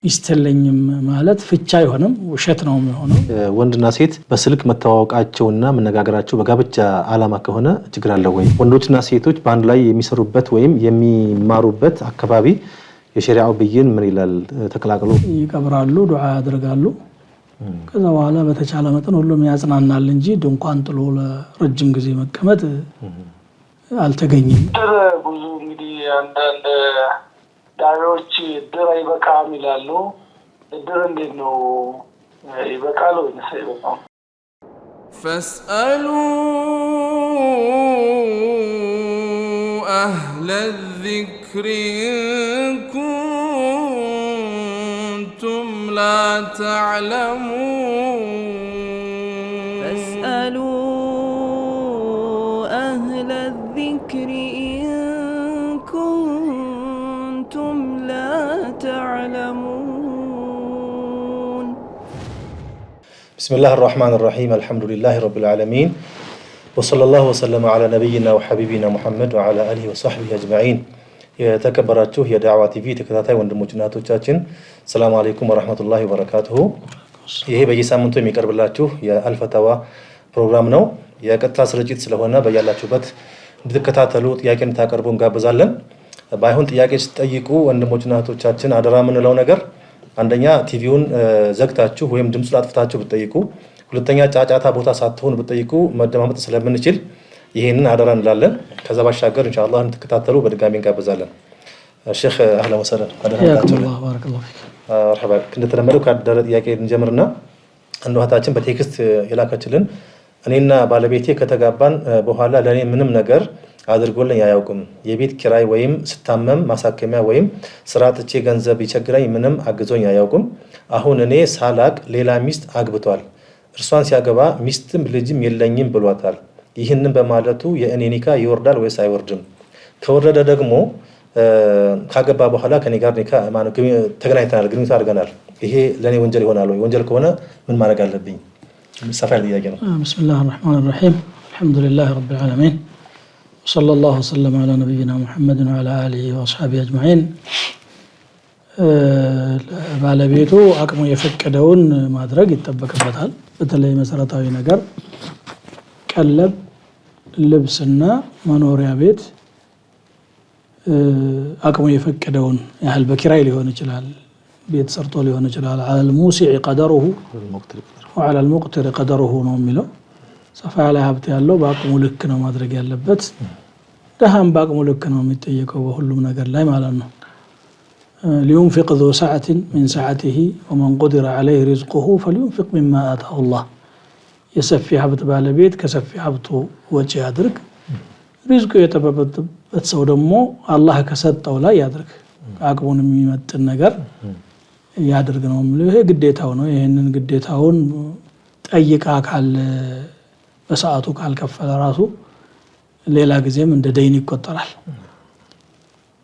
ይስተለኝም ማለት ፍቻ አይሆንም ውሸት ነው የሚሆነው ወንድና ሴት በስልክ መተዋወቃቸውና መነጋገራቸው በጋብቻ ዓላማ ከሆነ ችግር አለ ወይ ወንዶችና ሴቶች በአንድ ላይ የሚሰሩበት ወይም የሚማሩበት አካባቢ የሸሪዓው ብይን ምን ይላል ተከላክሎ ይቀብራሉ ዱዓ ያደርጋሉ ከዛ በኋላ በተቻለ መጠን ሁሉም ያጽናናል እንጂ ድንኳን ጥሎ ለረጅም ጊዜ መቀመጥ አልተገኘም ብዙ እንግዲህ አንዳንድ ዳዮች ድር አይበቃም ይላሉ ድር እንዴት ነው ይበቃል ወይስ አይበቃም فاسألوا أهل الذكر إن كنتم لا تعلمون فاسألوا أهل الذكر إن كنتم لا تعلمون بسم الله الرحمن الرحيم الحمد لله رب العالمين وصلى الله وسلم على نبينا وحبيبنا محمد وعلى آله وصحبه أجمعين የተከበራችሁ የዳዕዋ ቲቪ ተከታታይ ወንድሞችና እህቶቻችን ሰላም አለይኩም ወራህመቱላሂ ወበረካቱሁ ይሄ በየሳምንቱ የሚቀርብላችሁ የአልፈታዋ ፕሮግራም ነው የቀጥታ ስርጭት ስለሆነ በያላችሁበት እንድትከታተሉ ጥያቄ እንድታቀርቡ እንጋብዛለን ባይሆን ጥያቄ ስትጠይቁ ወንድሞችና እህቶቻችን አደራ ምንለው ነገር አንደኛ ቲቪውን ዘግታችሁ ወይም ድምጹን አጥፍታችሁ ብትጠይቁ ሁለተኛ ጫጫታ ቦታ ሳትሆኑ ብትጠይቁ መደማመጥ ስለምንችል ይሄንን አደራ እንላለን ከዛ ባሻገር ኢንሻአላህ እንድትከታተሉ በድጋሚ እንጋብዛለን ሼክ አህላ ወሰለም አላህ ባረከላሁ ፊክ መርሐባ እንደተለመደው ካደረ ጥያቄ እንጀምርና አንዱ እህታችን በቴክስት የላከችልን እኔና ባለቤቴ ከተጋባን በኋላ ለኔ ምንም ነገር አድርጎልኝ አያውቅም የቤት ኪራይ ወይም ስታመም ማሳከሚያ ወይም ስራ ጥቼ ገንዘብ ይቸግራኝ ምንም አግዞኝ አያውቅም አሁን እኔ ሳላቅ ሌላ ሚስት አግብቷል እርሷን ሲያገባ ሚስትም ልጅም የለኝም ብሏታል ይህንን በማለቱ የእኔ ኒካ ይወርዳል ወይስ አይወርድም ከወረደ ደግሞ ካገባ በኋላ ከኔ ጋር ኒካ ማለት ተገናኝተናል ግንኙነት አድርገናል ይሄ ለኔ ወንጀል ይሆናል ወይ ወንጀል ከሆነ ምን ማድረግ አለብኝ ሰፋ ያለ ጥያቄ ነው ቢስሚላሂር ረህማኒር ረሂም አልহামዱሊላሂ ረቢል ዓለሚን وصلى الله وسلم على نبينا محمد وعلى آله وأصحابه أجمعين ባለቤቱ አቅሙ የፈቀደውን ማድረግ ይተበከበታል በተለይ መሰረታዊ ነገር ቀለብ ልብስና መኖሪያ ቤት አቅሙ የፈቀደውን ያህል በኪራይ ሊሆን ይችላል ቤት ሰርቶ ሊሆን ይችላል على الموسع قدره وعلى المقتر قدره ነው የሚለው ሰፋ ያለ ሀብት ያለው በአቅሙ ልክ ነው ማድረግ ያለበት ደሃም በአቅሙ ልክ ነው የሚጠየቀው በሁሉም ነገር ላይ ማለት ነው لينفق ذو سعة من سعته ومن قدر عليه رزقه فلينفق مما آتاه الله يسفي ሀብት ባለቤት ከሰፊ ሀብቱ ወጪ ያድርግ ሪዝቁ የተበበበት ሰው ደግሞ አላህ ከሰጠው ላይ ያድርግ አቅሙን የሚመጥን ነገር ያድርግ ነው የሚለው ይሄ ግዴታው ነው ይሄንን ግዴታውን ጠይቃ ካለ በሰዓቱ ካልከፈለ ራሱ ሌላ ጊዜም እንደ ደይን ይቆጠራል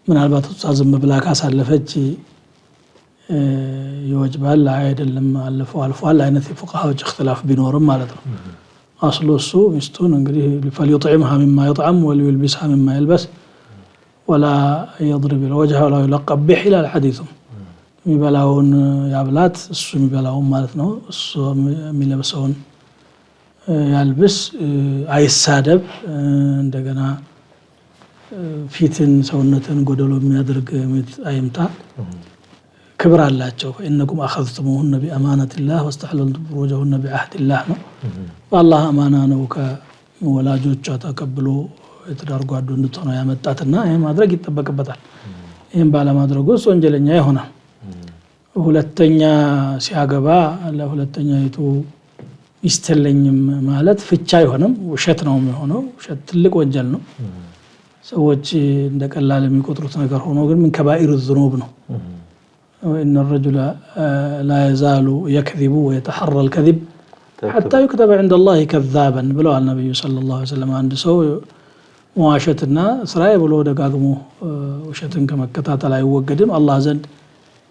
ምናልባት ተጻዘም ብላ ካሳለፈች ይወጅባል አይደለም አልፏል አይነት የፉቃሃዎች اختلاف ቢኖርም ማለት ነው አስሉ እሱ ሚስቱን እንግዲህ فليطعمها مما يطعم وليلبسها مما يلبس ولا يضرب الوجه ولا يلقب بحلال الحديث የሚበላውን ያብላት እሱ የሚበላውን ማለት ነው እሱ የሚለብሰውን ያልብስ አይሳደብ እንደገና ፊትን ሰውነትን ጎደሎ የሚያደርግ አይምታ ክብር አላቸው انكم اخذتموهن بامانه الله واستحللتم فروجهن بعهد الله ነው والله አማና ነው ከወላጆቿ ተቀብሎ የተዳር ጓዱ እንድትሆነ ያመጣትና ይሄ ማድረግ ይተበከበታል ይሄን ባለማድረጉ ወንጀለኛ ይሆናል ሁለተኛ ሲያገባ ለሁለተኛይቱ ይስተለኝም ማለት ፍቻ አይሆንም ውሸት ነው የሚሆነው ውሸት ትልቅ ወንጀል ነው ሰዎች እንደቀላል የሚቆጥሩት ነገር ሆኖ ግን ምን ከባኢር الذنوب ነው وان الرجل لا يزال يكذب ويتحرى الكذب حتى يكتب عند الله كذابا ብለው النبي صلى الله عليه وسلم አንድ ሰው መዋሸትና ስራዬ ብሎ ደጋግሞ ውሸትን ከመከታተል አይወገድም አላህ ዘንድ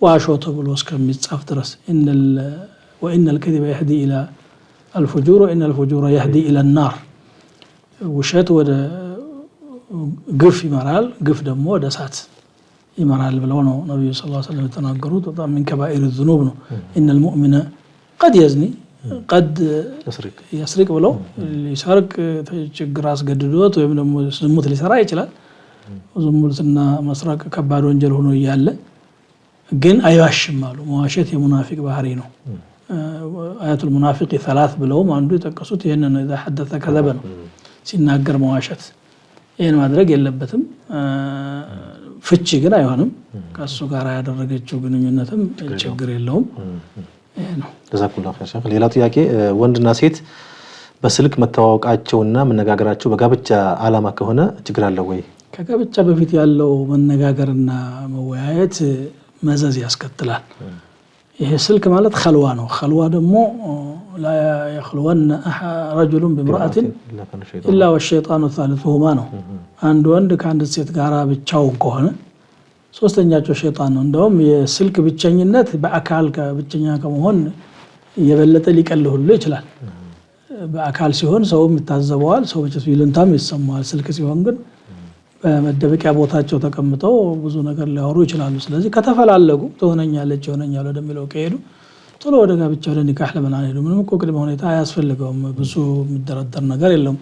ዋሾ ተብሎ እስከሚጻፍ ድረስ وان الكذب يهدي الى الفجور وان الفجور يهدي الى النار ውሸት ወደ ግፍ ይመራል ግፍ ደግሞ ወደ እሳት ይመራል ብለው ነው ነብዩ ሰለላሁ ዐለይሂ ወሰለም የተናገሩት። በጣም من كبائر الذنوب ነው ان المؤمن قد يزني قد يسرق ብለው ሊሰርቅ ችግር አስገድዶት ወይም ደግሞ ዝሙት ሊሰራ ይችላል። ዝሙትና መስረቅ ከባድ ወንጀል ሆኖ እያለ ግን አይዋሽም አሉ። መዋሸት የሙናፊቅ ባህሪ ነው። አያቱል ሙናፊቅ 3 ብለውም አንዱ የጠቀሱት ይሄንን ነው። اذا حدث كذب ነው ሲናገር መዋሸት። ይሄን ማድረግ የለበትም። ፍቺ ግን አይሆንም። ከሱ ጋር ያደረገችው ግንኙነትም ችግር የለውም። ይሄ ነው። ጀዛኩላሁ ኸይር ሸይኽ። ሌላ ጥያቄ ወንድና ሴት በስልክ መተዋወቃቸውና መነጋገራቸው በጋብቻ ዓላማ ከሆነ ችግር አለው ወይ? ከጋብቻ በፊት ያለው መነጋገርና መወያየት መዘዝ ያስከትላል። ይሄ ስልክ ማለት ኸልዋ ነው። ኸልዋ ደግሞ لا يخلون رجل بامرأة إلا والشيطان ثالثهما ነው። አንድ ወንድ ከአንድ ሴት ጋር ብቻውን ከሆነ ሶስተኛቸው ሸይጣን ነው። እንደውም የስልክ ብቸኝነት በአካል ብቸኛ ከመሆን የበለጠ ሊቀል ሁሉ ይችላል። በአካል ሲሆን ሰውም ይታዘበዋል፣ ሰው ብቻ ይልንታም ይሰማዋል። ስልክ ሲሆን ግን በመደበቂያ ቦታቸው ተቀምጠው ብዙ ነገር ሊያወሩ ይችላሉ። ስለዚህ ከተፈላለጉ ትሆነኛለች ይሆነኛል ወደሚለው ከሄዱ ቶሎ ወደ ጋብቻ ወደ ኒካህ ለምን አንሄዱ? ምንም እኮ ቅድመ ሁኔታ አያስፈልገውም። ብዙ የሚደረደር ነገር የለም።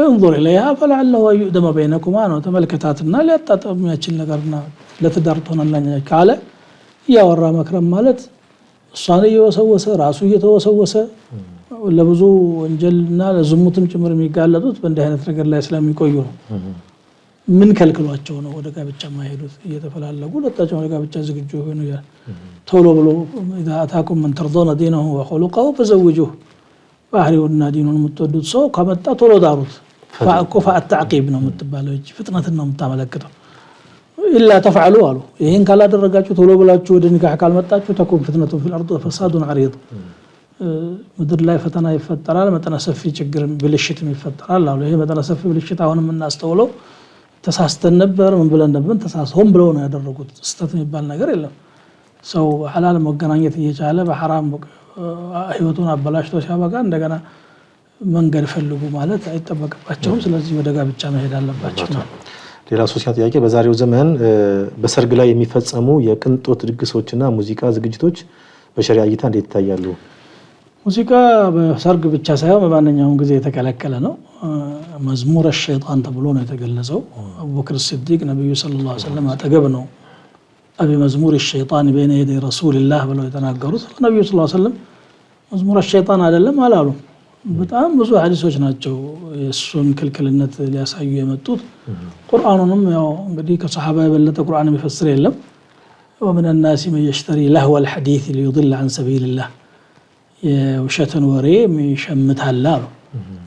እንظر إليها فلعله يؤدم بينكما ነው። ተመልከታትና ሊያጣጣም ያችል ነገርና ለትዳር ትሆናለች ካለ ያወራ መክረም ማለት እሷን እየወሰወሰ ራሱ እየተወሰወሰ ለብዙ ወንጀልና ለዝሙትም ጭምር የሚጋለጡት በእንዲህ አይነት ነገር ላይ ስለሚቆዩ ነው። ምን ከልክሏቸው ነው ወደ ጋብቻ ማይሄዱት? እየተፈላለጉ ለጣቸው ወደ ጋብቻ ዝግጁ ሆኑ ያ ቶሎ ብሎ اذا اتاكم من ترضون دينه وخلقه فزوجوه ባህሪውና ዲኑን የምትወዱት ሰው ከመጣ ቶሎ ዳሩት። فاكف التعقيب ነው የምትባለው እጂ ፍጥነትን ነው የምታመለክተው። ኢላ ተፍعሉ አሉ። ይሄን ካላደረጋችሁ ቶሎ ብላችሁ ወደ ኒካህ ካልመጣችሁ ተኩን ፍትነቱ في الارض فساد عريض ምድር ላይ ፈተና ይፈጠራል፣ መጠነ ሰፊ ችግር ብልሽትም ይፈጠራል አሉ። ይሄ መጠነ ሰፊ ብልሽት አሁን የምናስተውለው ተሳስተን ነበር ምን ብለን ነበር ተሳስተን ብለው ነው ያደረጉት። ስተት የሚባል ነገር የለም። ሰው ሐላል መገናኘት እየቻለ በሐራም ህይወቱን አበላሽቶ ሲያበቃ እንደገና መንገድ ፈልጉ ማለት አይጠበቅባቸውም። ስለዚህ ወደ ጋብቻ መሄድ አለባቸው። ሌላ ሶስተኛ ጥያቄ በዛሬው ዘመን በሰርግ ላይ የሚፈጸሙ የቅንጦት ድግሶችና ሙዚቃ ዝግጅቶች በሸሪዓ እይታ እንዴት ይታያሉ? ሙዚቃ በሰርግ ብቻ ሳይሆን በማንኛውም ጊዜ የተከለከለ ነው። መዝሙር الشيطان ተብሎ ነው የተገለጸው። አቡበክር ሲዲቅ ነብዩ ሰለላሁ ዐለይሂ ወሰለም አጠገብ ነው አቢ መዝሙር الشيطان بين يدي رسول الله ብለው የተናገሩት። ነብዩ ሰለላሁ ዐለይሂ ወሰለም መዝሙር الشيطان አይደለም አላሉ። በጣም ብዙ ሐዲሶች ናቸው የሱን ክልክልነት ሊያሳዩ የመጡት። ቁርአኑንም ያው እንግዲህ ከሰሃባ የበለጠ ቁርአን የሚፈስር የለም። ومن الناس من يشتري لهو الحديث ليضل عن سبيل الله የውሸትን ወሬ የሚሸምታል አሉ።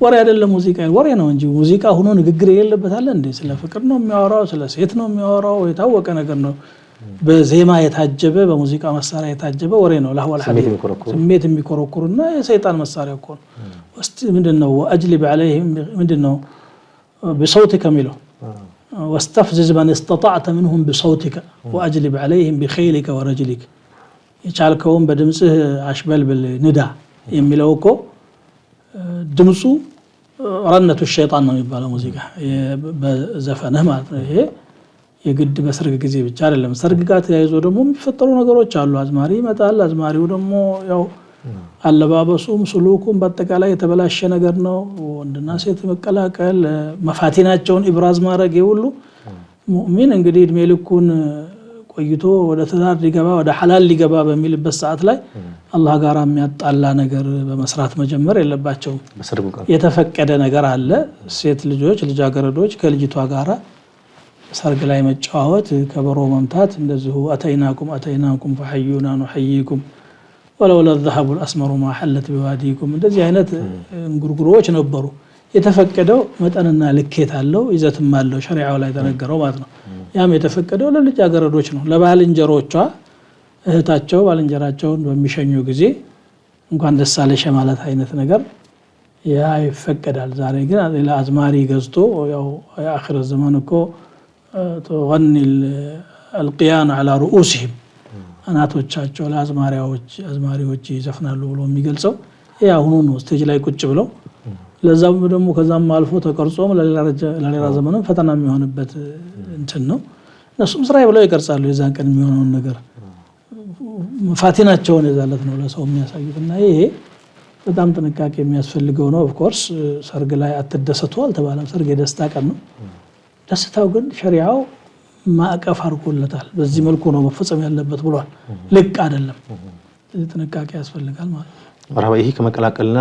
ወሬ አይደለም ሙዚቃ ወሬ ነው እንጂ ሙዚቃ ሆኖ ንግግር የሌለበታል እንዴ? ስለ ፍቅር ነው የሚያወራው፣ ስለ ሴት ነው የሚያወራው፣ የታወቀ ነገር ነው። በዜማ የታጀበ በሙዚቃ መሳሪያ የታጀበ ወሬ ነው። ለህወል ሐዲስ ስሜት የሚኮረኩርና የሰይጣን መሳሪያ እኮ ነው። እስቲ ምንድነው واجلب عليهم ምንድነው بصوتك ሚለው واستفزز من استطعت منهم بصوتك واجلب عليهم بخيلك ورجلك የቻልከውን በድምጽህ አሽበልብል ንዳ የሚለው እኮ ድምጹ ረነቱ الشيطان ነው የሚባለው ሙዚቃ በዘፈነህ ማለት ነው። ይሄ የግድ በሰርግ ጊዜ ብቻ አይደለም። ሰርግ ጋር ተያይዞ ደግሞ የሚፈጠሩ ነገሮች አሉ። አዝማሪ ይመጣል። አዝማሪው ደግሞ ያው አለባበሱም ስሉኩም በአጠቃላይ የተበላሸ ነገር ነው። ወንድና ሴት መቀላቀል፣ መፋቲናቸውን ኢብራዝ ማድረግ ይሁሉ ሙእሚን እንግዲህ እድሜ ልኩን ቆይቶ ወደ ትዳር ሊገባ ወደ ሐላል ሊገባ በሚልበት ሰዓት ላይ አላህ ጋር የሚያጣላ ነገር በመስራት መጀመር የለባቸውም። የተፈቀደ ነገር አለ። ሴት ልጆች ልጃገረዶች ከልጅቷ ጋራ ሰርግ ላይ መጫወት፣ ከበሮ መምታት እንደዚሁ አተይናኩም ፈሐዩና ነሐይኩም ወለውላ الذهب الاسمر ما حلت بواديكم እንደዚህ አይነት እንጉርጉሮች ነበሩ። የተፈቀደው መጠንና ልኬት አለው፣ ይዘትም አለው ሸሪዓው ላይ ተነገረው ማለት ነው። ያም የተፈቀደው ለልጃገረዶች ነው። ለባልንጀሮቿ እህታቸው ባልንጀራቸውን በሚሸኙ ጊዜ እንኳን ደስ አለሽ ማለት አይነት ነገር ያ ይፈቀዳል። ዛሬ ግን ሌላ አዝማሪ ገዝቶ ያው የአኺር ዘመን እኮ تغني القيان على رؤوسهم አናቶቻቸው ለአዝማሪዎች ይዘፍናሉ ብሎ የሚገልጸው ያ ሆኖ ነው። ስቴጅ ላይ ቁጭ ብለው ለዛም ደግሞ ከዛም አልፎ ተቀርጾም ለሌላ ዘመንም ፈተና የሚሆንበት እንትን ነው። እነሱም ስራዬ ብለው ይቀርጻሉ የዛን ቀን የሚሆነውን ነገር ፋቲናቸውን የዛለት ነው ለሰው የሚያሳዩትና ይሄ በጣም ጥንቃቄ የሚያስፈልገው ነው። ኦፍ ኮርስ ሰርግ ላይ አትደሰቱ አልተባለም። ሰርግ የደስታ ቀን ነው። ደስታው ግን ሸሪዓው ማዕቀፍ አድርጎለታል። በዚህ መልኩ ነው መፈጸም ያለበት ብሏል። ልቅ አይደለም። ጥንቃቄ ያስፈልጋል ማለት ነው። መርሐባ ይሄ ከመቀላቀልና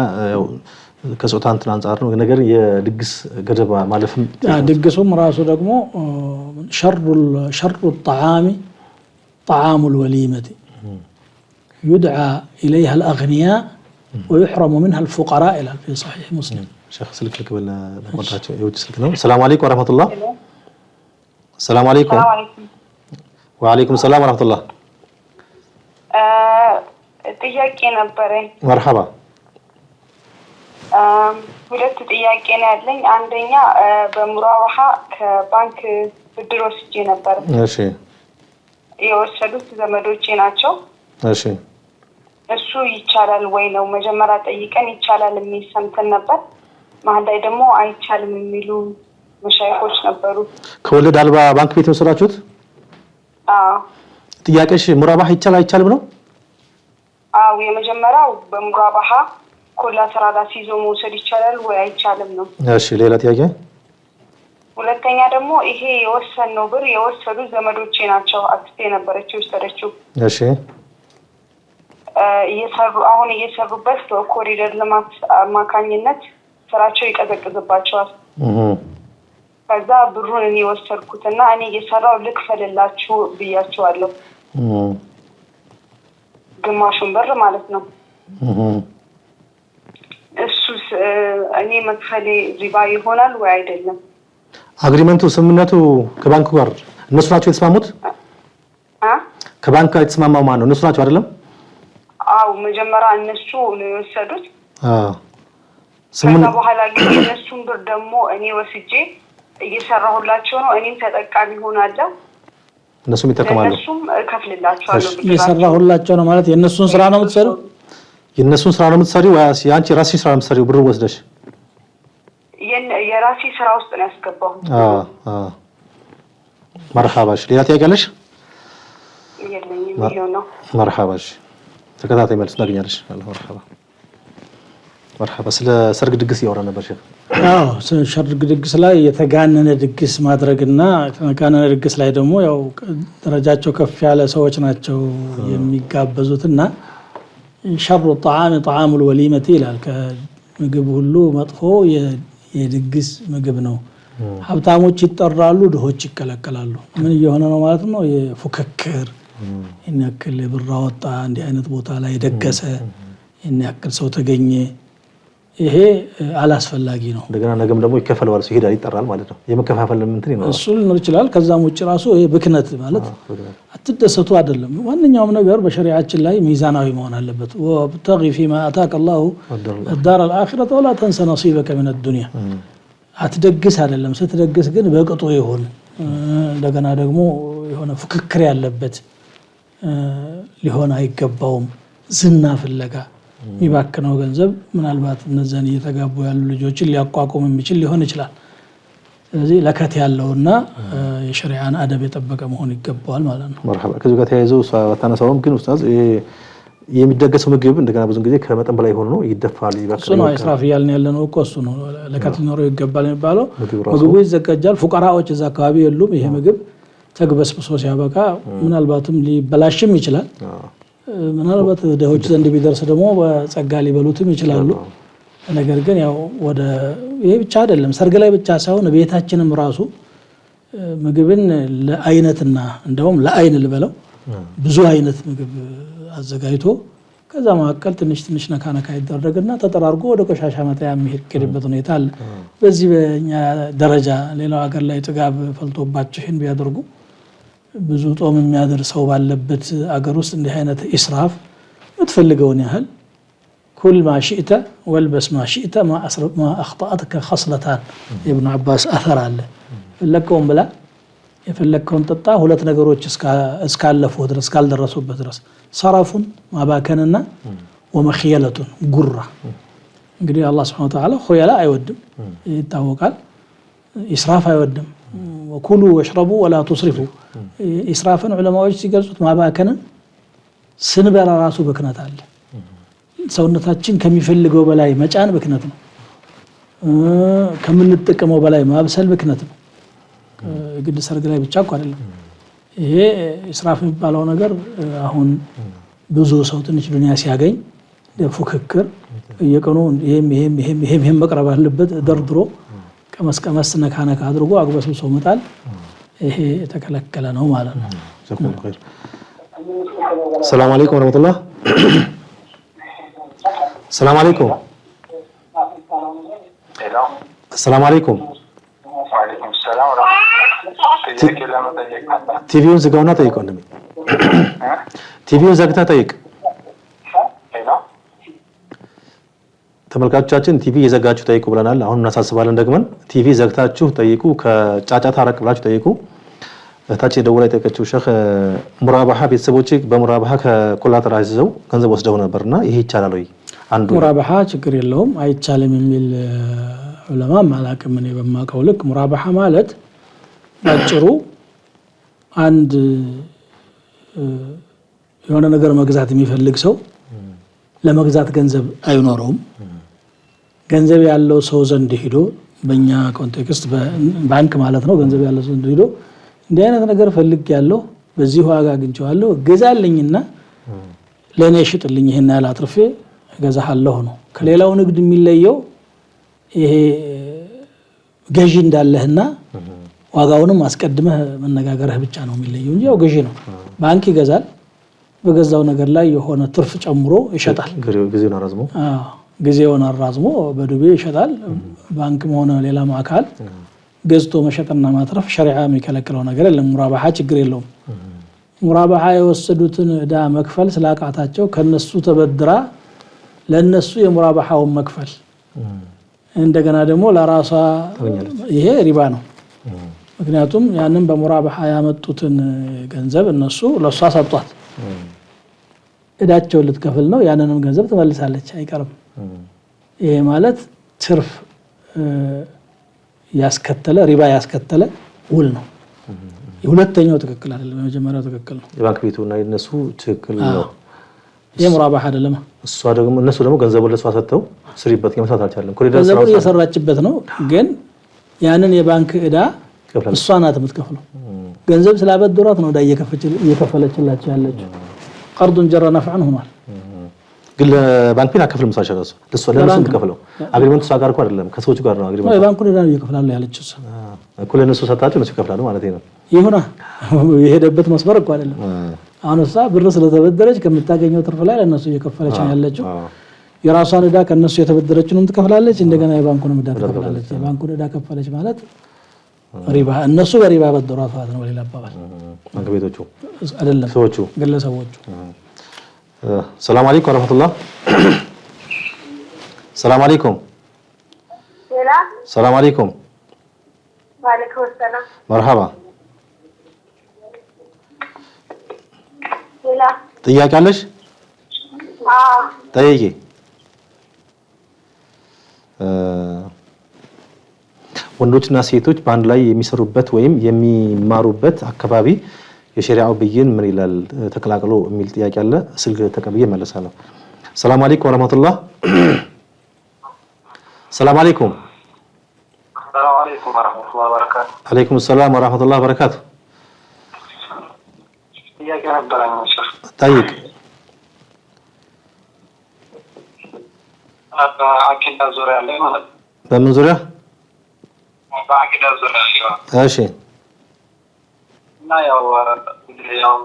ከጾታ እንትን አንፃር ነው ነገር የድግስ ገደብ ማለፍም ድግሱም ራሱ ደግሞ ሸሩ الطعام طعام الوليمة يدعى إليها الأغنياء ويحرم منها الفقراء إلى في صحيح مسلم. شيخ سلك لك ولا نقطعته يوجد سلك نوم. السلام عليكم ورحمة الله. السلام عليكم. وعليكم السلام ورحمة الله. ጥያቄ ነበረኝ። መርሐባ ሁለት ጥያቄ ነው ያለኝ። አንደኛ በሙራባሃ ከባንክ ብድር ወስጄ ነበር። እሺ የወሰዱት ዘመዶቼ ናቸው። እሺ እሱ ይቻላል ወይ ነው መጀመሪያ ጠይቀን ይቻላል የሚል ሰምተን ነበር። መሀል ላይ ደግሞ አይቻልም የሚሉ መሻይኾች ነበሩ። ከወለድ አልባ ባንክ ቤት ወሰዳችሁት? አዎ። ጥያቄሽ ሙራባሃ ይቻላል አይቻልም ነው? አዎ የመጀመሪያው በሙራባሃ ኮላተራል አስይዞ መውሰድ ይቻላል ወይ አይቻልም ነው። እሺ ሌላ ጥያቄ? ሁለተኛ ደግሞ ይሄ የወሰነው ብር የወሰዱ ዘመዶቼ ናቸው። አክስቴ ነበረች የወሰደችው። እሺ አሁን እየሰሩበት በኮሪደር ልማት አማካኝነት ስራቸው ይቀዘቅዝባቸዋል። ከዛ ብሩን እኔ ወሰድኩትና እኔ እየሰራው ልክፈልላችሁ ብያቸዋለሁ። ግማሹን ብር ማለት ነው። እሱስ እኔ መክፈሌ ሪባ ይሆናል ወይ አይደለም? አግሪመንቱ ስምምነቱ ከባንኩ ጋር እነሱ ናቸው የተስማሙት? ከባንክ ጋር የተስማማው ማን ነው? እነሱ ናቸው አይደለም? አው መጀመሪያ እነሱ ነው የወሰዱት። ከዛ በኋላ ግን እነሱን ብር ደግሞ እኔ ወስጄ እየሰራሁላቸው ነው። እኔም ተጠቃሚ ሆናለሁ። እነሱም ይጠቀማሉ። እነሱም ከፍልላቸዋለሁ። እየሰራሁላቸው ነው ማለት የእነሱን ስራ ነው የምትሰሪው? የእነሱን ስራ ነው የምትሰሪው ወይስ ያንቺ ራስሽ ስራ ነው የምትሰሪው? ብር ወስደሽ የራሴ ስራ ውስጥ ነው ያስገባሁት። መርሐባሽ ሌላ ጥያቄ አለሽ? የለኝም። ይሄው ነው። መርሐባሽ ተከታታይ መልስ እናገኛለሽ። መርሐባ ስለ ሰርግ ድግስ እያወራ ነበር ሼክ። አዎ ሰርግ ድግስ ላይ የተጋነነ ድግስ ማድረግና የተጋነነ ድግስ ላይ ደግሞ ያው ደረጃቸው ከፍ ያለ ሰዎች ናቸው የሚጋበዙትና ሸሩ الطعام طعام الوليمة ይላል። ከምግብ ሁሉ መጥፎ የድግስ ምግብ ነው። ሀብታሞች ይጠራሉ፣ ድሆች ይከለከላሉ። ምን እየሆነ ነው ማለት ነው? የፉክክር ይሄን ያክል ብር አወጣ፣ እንዲህ አይነት ቦታ ላይ ደገሰ፣ ይሄን ያክል ሰው ተገኘ። ይሄ አላስፈላጊ ነው። እንደገና ነገም ደግሞ ይከፈለዋል፣ ሰው ይሄዳል፣ ይጠራል ማለት ነው። የመከፋፈል እንትን ይኖራል። እሱ ሊኖር ይችላል። ከዛም ውጭ ራሱ ይሄ ብክነት ማለት አትደሰቱ አይደለም። ማንኛውም ነገር በሸሪዓችን ላይ ሚዛናዊ መሆን አለበት። ወብተጊ ፊማ አታከ አላሁ الدار الآخرة ولا تنس نصيبك من الدنيا አትደግስ አይደለም። ስትደግስ ግን በቅጡ ይሁን። እንደገና ደግሞ የሆነ ፍክክር ያለበት ሊሆን አይገባውም። ዝና ፍለጋ የሚባክነው ገንዘብ ምናልባት እነዛን እየተጋቡ ያሉ ልጆችን ሊያቋቁም የሚችል ሊሆን ይችላል። ስለዚህ ለከት ያለውና የሸሪዓን አደብ የጠበቀ መሆን ይገባዋል ማለት ነው። መርሐባ ከዚህ ጋር ተያይዘው ታነሳውም ግን ኡስታዝ የሚደገሰው ምግብ እንደገና ብዙ ጊዜ ከመጠን በላይ ሆኖ ነው ይደፋል፣ ይባክናል። እሱ ነው እስራፍ ያልን ያለነው እኮ እሱ ነው። ለከት ሊኖረው ይገባል የሚባለው ምግቡ ይዘጋጃል። ፉቀራዎች እዛ አካባቢ የሉም። ይሄ ምግብ ተግበስብሶ ሲያበቃ ምናልባትም ሊበላሽም ይችላል። ምናልባት ደሆች ዘንድ ቢደርስ ደግሞ በጸጋ ሊበሉትም ይችላሉ። ነገር ግን ያው ወደ ይሄ ብቻ አይደለም፣ ሰርግ ላይ ብቻ ሳይሆን ቤታችንም ራሱ ምግብን ለአይነትና እንደውም ለአይን ልበለው ብዙ አይነት ምግብ አዘጋጅቶ ከዛ መካከል ትንሽ ትንሽ ነካ ነካ ይደረግና ተጠራርጎ ወደ ቆሻሻ መጣያ የሚሄድበት ሁኔታ አለ። በዚህ በእኛ ደረጃ ሌላው ሀገር ላይ ጥጋብ ፈልቶባቸው ይሄን ቢያደርጉ ብዙ ጦም የሚያደር ሰው ባለበት አገር ውስጥ እንዲህ አይነት ኢስራፍ የምትፈልገውን ያህል ኩል ማ ሽእተ ወልበስ ማ ሽእተ ማ አኽጣአትከ ኸስለታን የኢብኑ አባስ አተር አለ። ፈለከውን ብላ የፈለከውን ጠጣ፣ ሁለት ነገሮች እስካለፉ ድረስ እስካልደረሱበት ድረስ ሰረፉን ማባከንና ወመኽየለቱን ጉራ። እንግዲህ አላህ ሱብሓነሁ ወተዓላ ኹየላ አይወድም ይታወቃል። ኢስራፍ አይወድም ወኩሉ ወሽረቡ ወላ ቱስሪፉ ኢስራፍን ዑለማዎች ሲገልጹት ማባከንን ስንበላ ራሱ ብክነት አለ ሰውነታችን ከሚፈልገው በላይ መጫን ብክነት ነው ከምንጠቀመው በላይ ማብሰል ብክነት ነው ግድ ሰርግ ላይ ብቻ እኮ አይደለም ይሄ ኢስራፍ የሚባለው ነገር አሁን ብዙ ሰው ትንሽ ዱንያ ሲያገኝ ለፉክክር የቀኑ ይሄም መቅረብ አለበት ደርድሮ ከመስከመስ ነካነካ አድርጎ አግበስብሶ መጣል ይሄ የተከለከለ ነው ማለት ነው ጀዛኩም ኸይር ሰላም አለይኩም ወራህመቱላህ ሰላም አለይኩም ሰላም አለይኩም ወአለይኩም ሰላም ወራህመቱላህ ቲቪውን ዝጋውና ጠይቀው እንደምን ቲቪውን ዘግታ ጠይቅ ተመልካቾቻችን ቲቪ የዘጋችሁ ጠይቁ ብለናል አሁን እናሳስባለን ደግመን ቲቪ ዘግታችሁ ጠይቁ ከጫጫታ አረቅ ብላችሁ ጠይቁ እታችን ደውላ ጠይቀችው ሼክ ሙራባሃ ቤተሰቦች በሙራባሃ ከኮላተራ ይዘው ገንዘብ ወስደው ነበርና ይሄ ይቻላል ወይ አንዱ ሙራባሃ ችግር የለውም አይቻልም የሚል ዑለማ ማላቀም ነው በማቀው ልክ ሙራባሃ ማለት ባጭሩ አንድ የሆነ ነገር መግዛት የሚፈልግ ሰው ለመግዛት ገንዘብ አይኖርም ገንዘብ ያለው ሰው ዘንድ ሄዶ በእኛ ኮንቴክስት ባንክ ማለት ነው ገንዘብ ያለው ዘንድ ሄዶ እንዲህ አይነት ነገር ፈልግ ያለው በዚህ ዋጋ አግኝቼዋለሁ ገዛልኝና ለኔ ሽጥልኝ ይሄን ያህል አትርፌ ገዛሃለሁ ነው ከሌላው ንግድ የሚለየው ይሄ ገዢ እንዳለህና ዋጋውንም አስቀድመህ መነጋገርህ ብቻ ነው የሚለየው እንጂ ያው ገዢ ነው ባንክ ይገዛል በገዛው ነገር ላይ የሆነ ትርፍ ጨምሮ ይሸጣል ጊዜውን አራዝሞ ጊዜውን አራዝሞ በዱቤ ይሸጣል ባንክም ሆነ ሌላ ማዕከል ገዝቶ መሸጥና ማትረፍ ሸሪዓ የሚከለክለው ነገር የለም ሙራባሃ ችግር የለውም ሙራባሃ የወሰዱትን ዕዳ መክፈል ስላቃታቸው ከነሱ ተበድራ ለነሱ የሙራባሃውን መክፈል እንደገና ደግሞ ለራሷ ይሄ ሪባ ነው ምክንያቱም ያንን በሙራባሃ ያመጡትን ገንዘብ እነሱ ለሷ ሰጧት እዳቸው ልትከፍል ነው ያንንም ገንዘብ ትመልሳለች አይቀርም ይሄ ማለት ትርፍ ያስከተለ ሪባ ያስከተለ ውል ነው የሁለተኛው ትክክል አይደለም የመጀመሪያው ትክክል ነው የባንክ ቤቱና የነሱ ትክክል ነው የሙራባሃ አይደለም እሷ ደግሞ እነሱ ደግሞ ገንዘቡን ለሷ ሰጥተው ስሪበት የመስራት አልቻለም ገንዘቡን እየሰራችበት ነው ግን ያንን የባንክ ዕዳ እሷ ናት የምትከፍለው ገንዘብ ስላበደሯት ነው ዕዳ እየከፈለችላቸው ያለችው ቀርዱን ጀራ ነፍዓን ሆኗል ግን ለባንክ ቤት አከፍልም ሳይሻለሱ ለነሱ የምትከፍለው አግሪመንቱ እሷ ጋር እኮ አይደለም ከሰዎች ጋር ነው አግሪመንቱ የባንኩን ዕዳ እየከፈላሉ ያለችው እኮ ለነሱ ሰጣቸው እነሱ ይከፍላሉ ማለት ነው ይሁና የሄደበት መስመር እኮ አይደለም አሁን እሷ ብር ስለተበደረች ከምታገኘው ትርፍ ላይ ለነሱ እየከፈለች ነው ያለችው የራሷን ዕዳ ከነሱ የተበደረችውን ትከፍላለች እንደገና የባንኩን ዕዳ ትከፍላለች የባንኩን ዕዳ ከፈለች ማለት ሪባ እነሱ በሪባ በደሯት ማለት ነው ሌላ አባባል ባንክ ቤቶቹ አይደለም ሰዎቹ ግለሰቦቹ ሰላም አለይኩም ወራህመቱላህ ሰላም አለይኩም ሰላም አለይኩም ወአለይኩም ሰላም መርሐባ ሌላ ጥያቄ አለሽ ጠይቂ ወንዶችና ሴቶች በአንድ ላይ የሚሰሩበት ወይም የሚማሩበት አካባቢ የሸሪዓው ብይን ምን ይላል ተከላክሎ የሚል ጥያቄ አለ ስልክ ተቀብዬ መለሳለሁ ሰላም አለይኩም ወራህመቱላህ ሰላም አለይኩም ወራህመቱላሂ ወበረካቱ አለይኩም ሰላም ወራህመቱላሂ ወበረካቱ ጥያቄ ነበረኝ ጠይቅ አቂዳ ዙሪያ ላይ ማለት በምን ዙሪያ በአቂዳ ዙሪያ እሺ እና ያው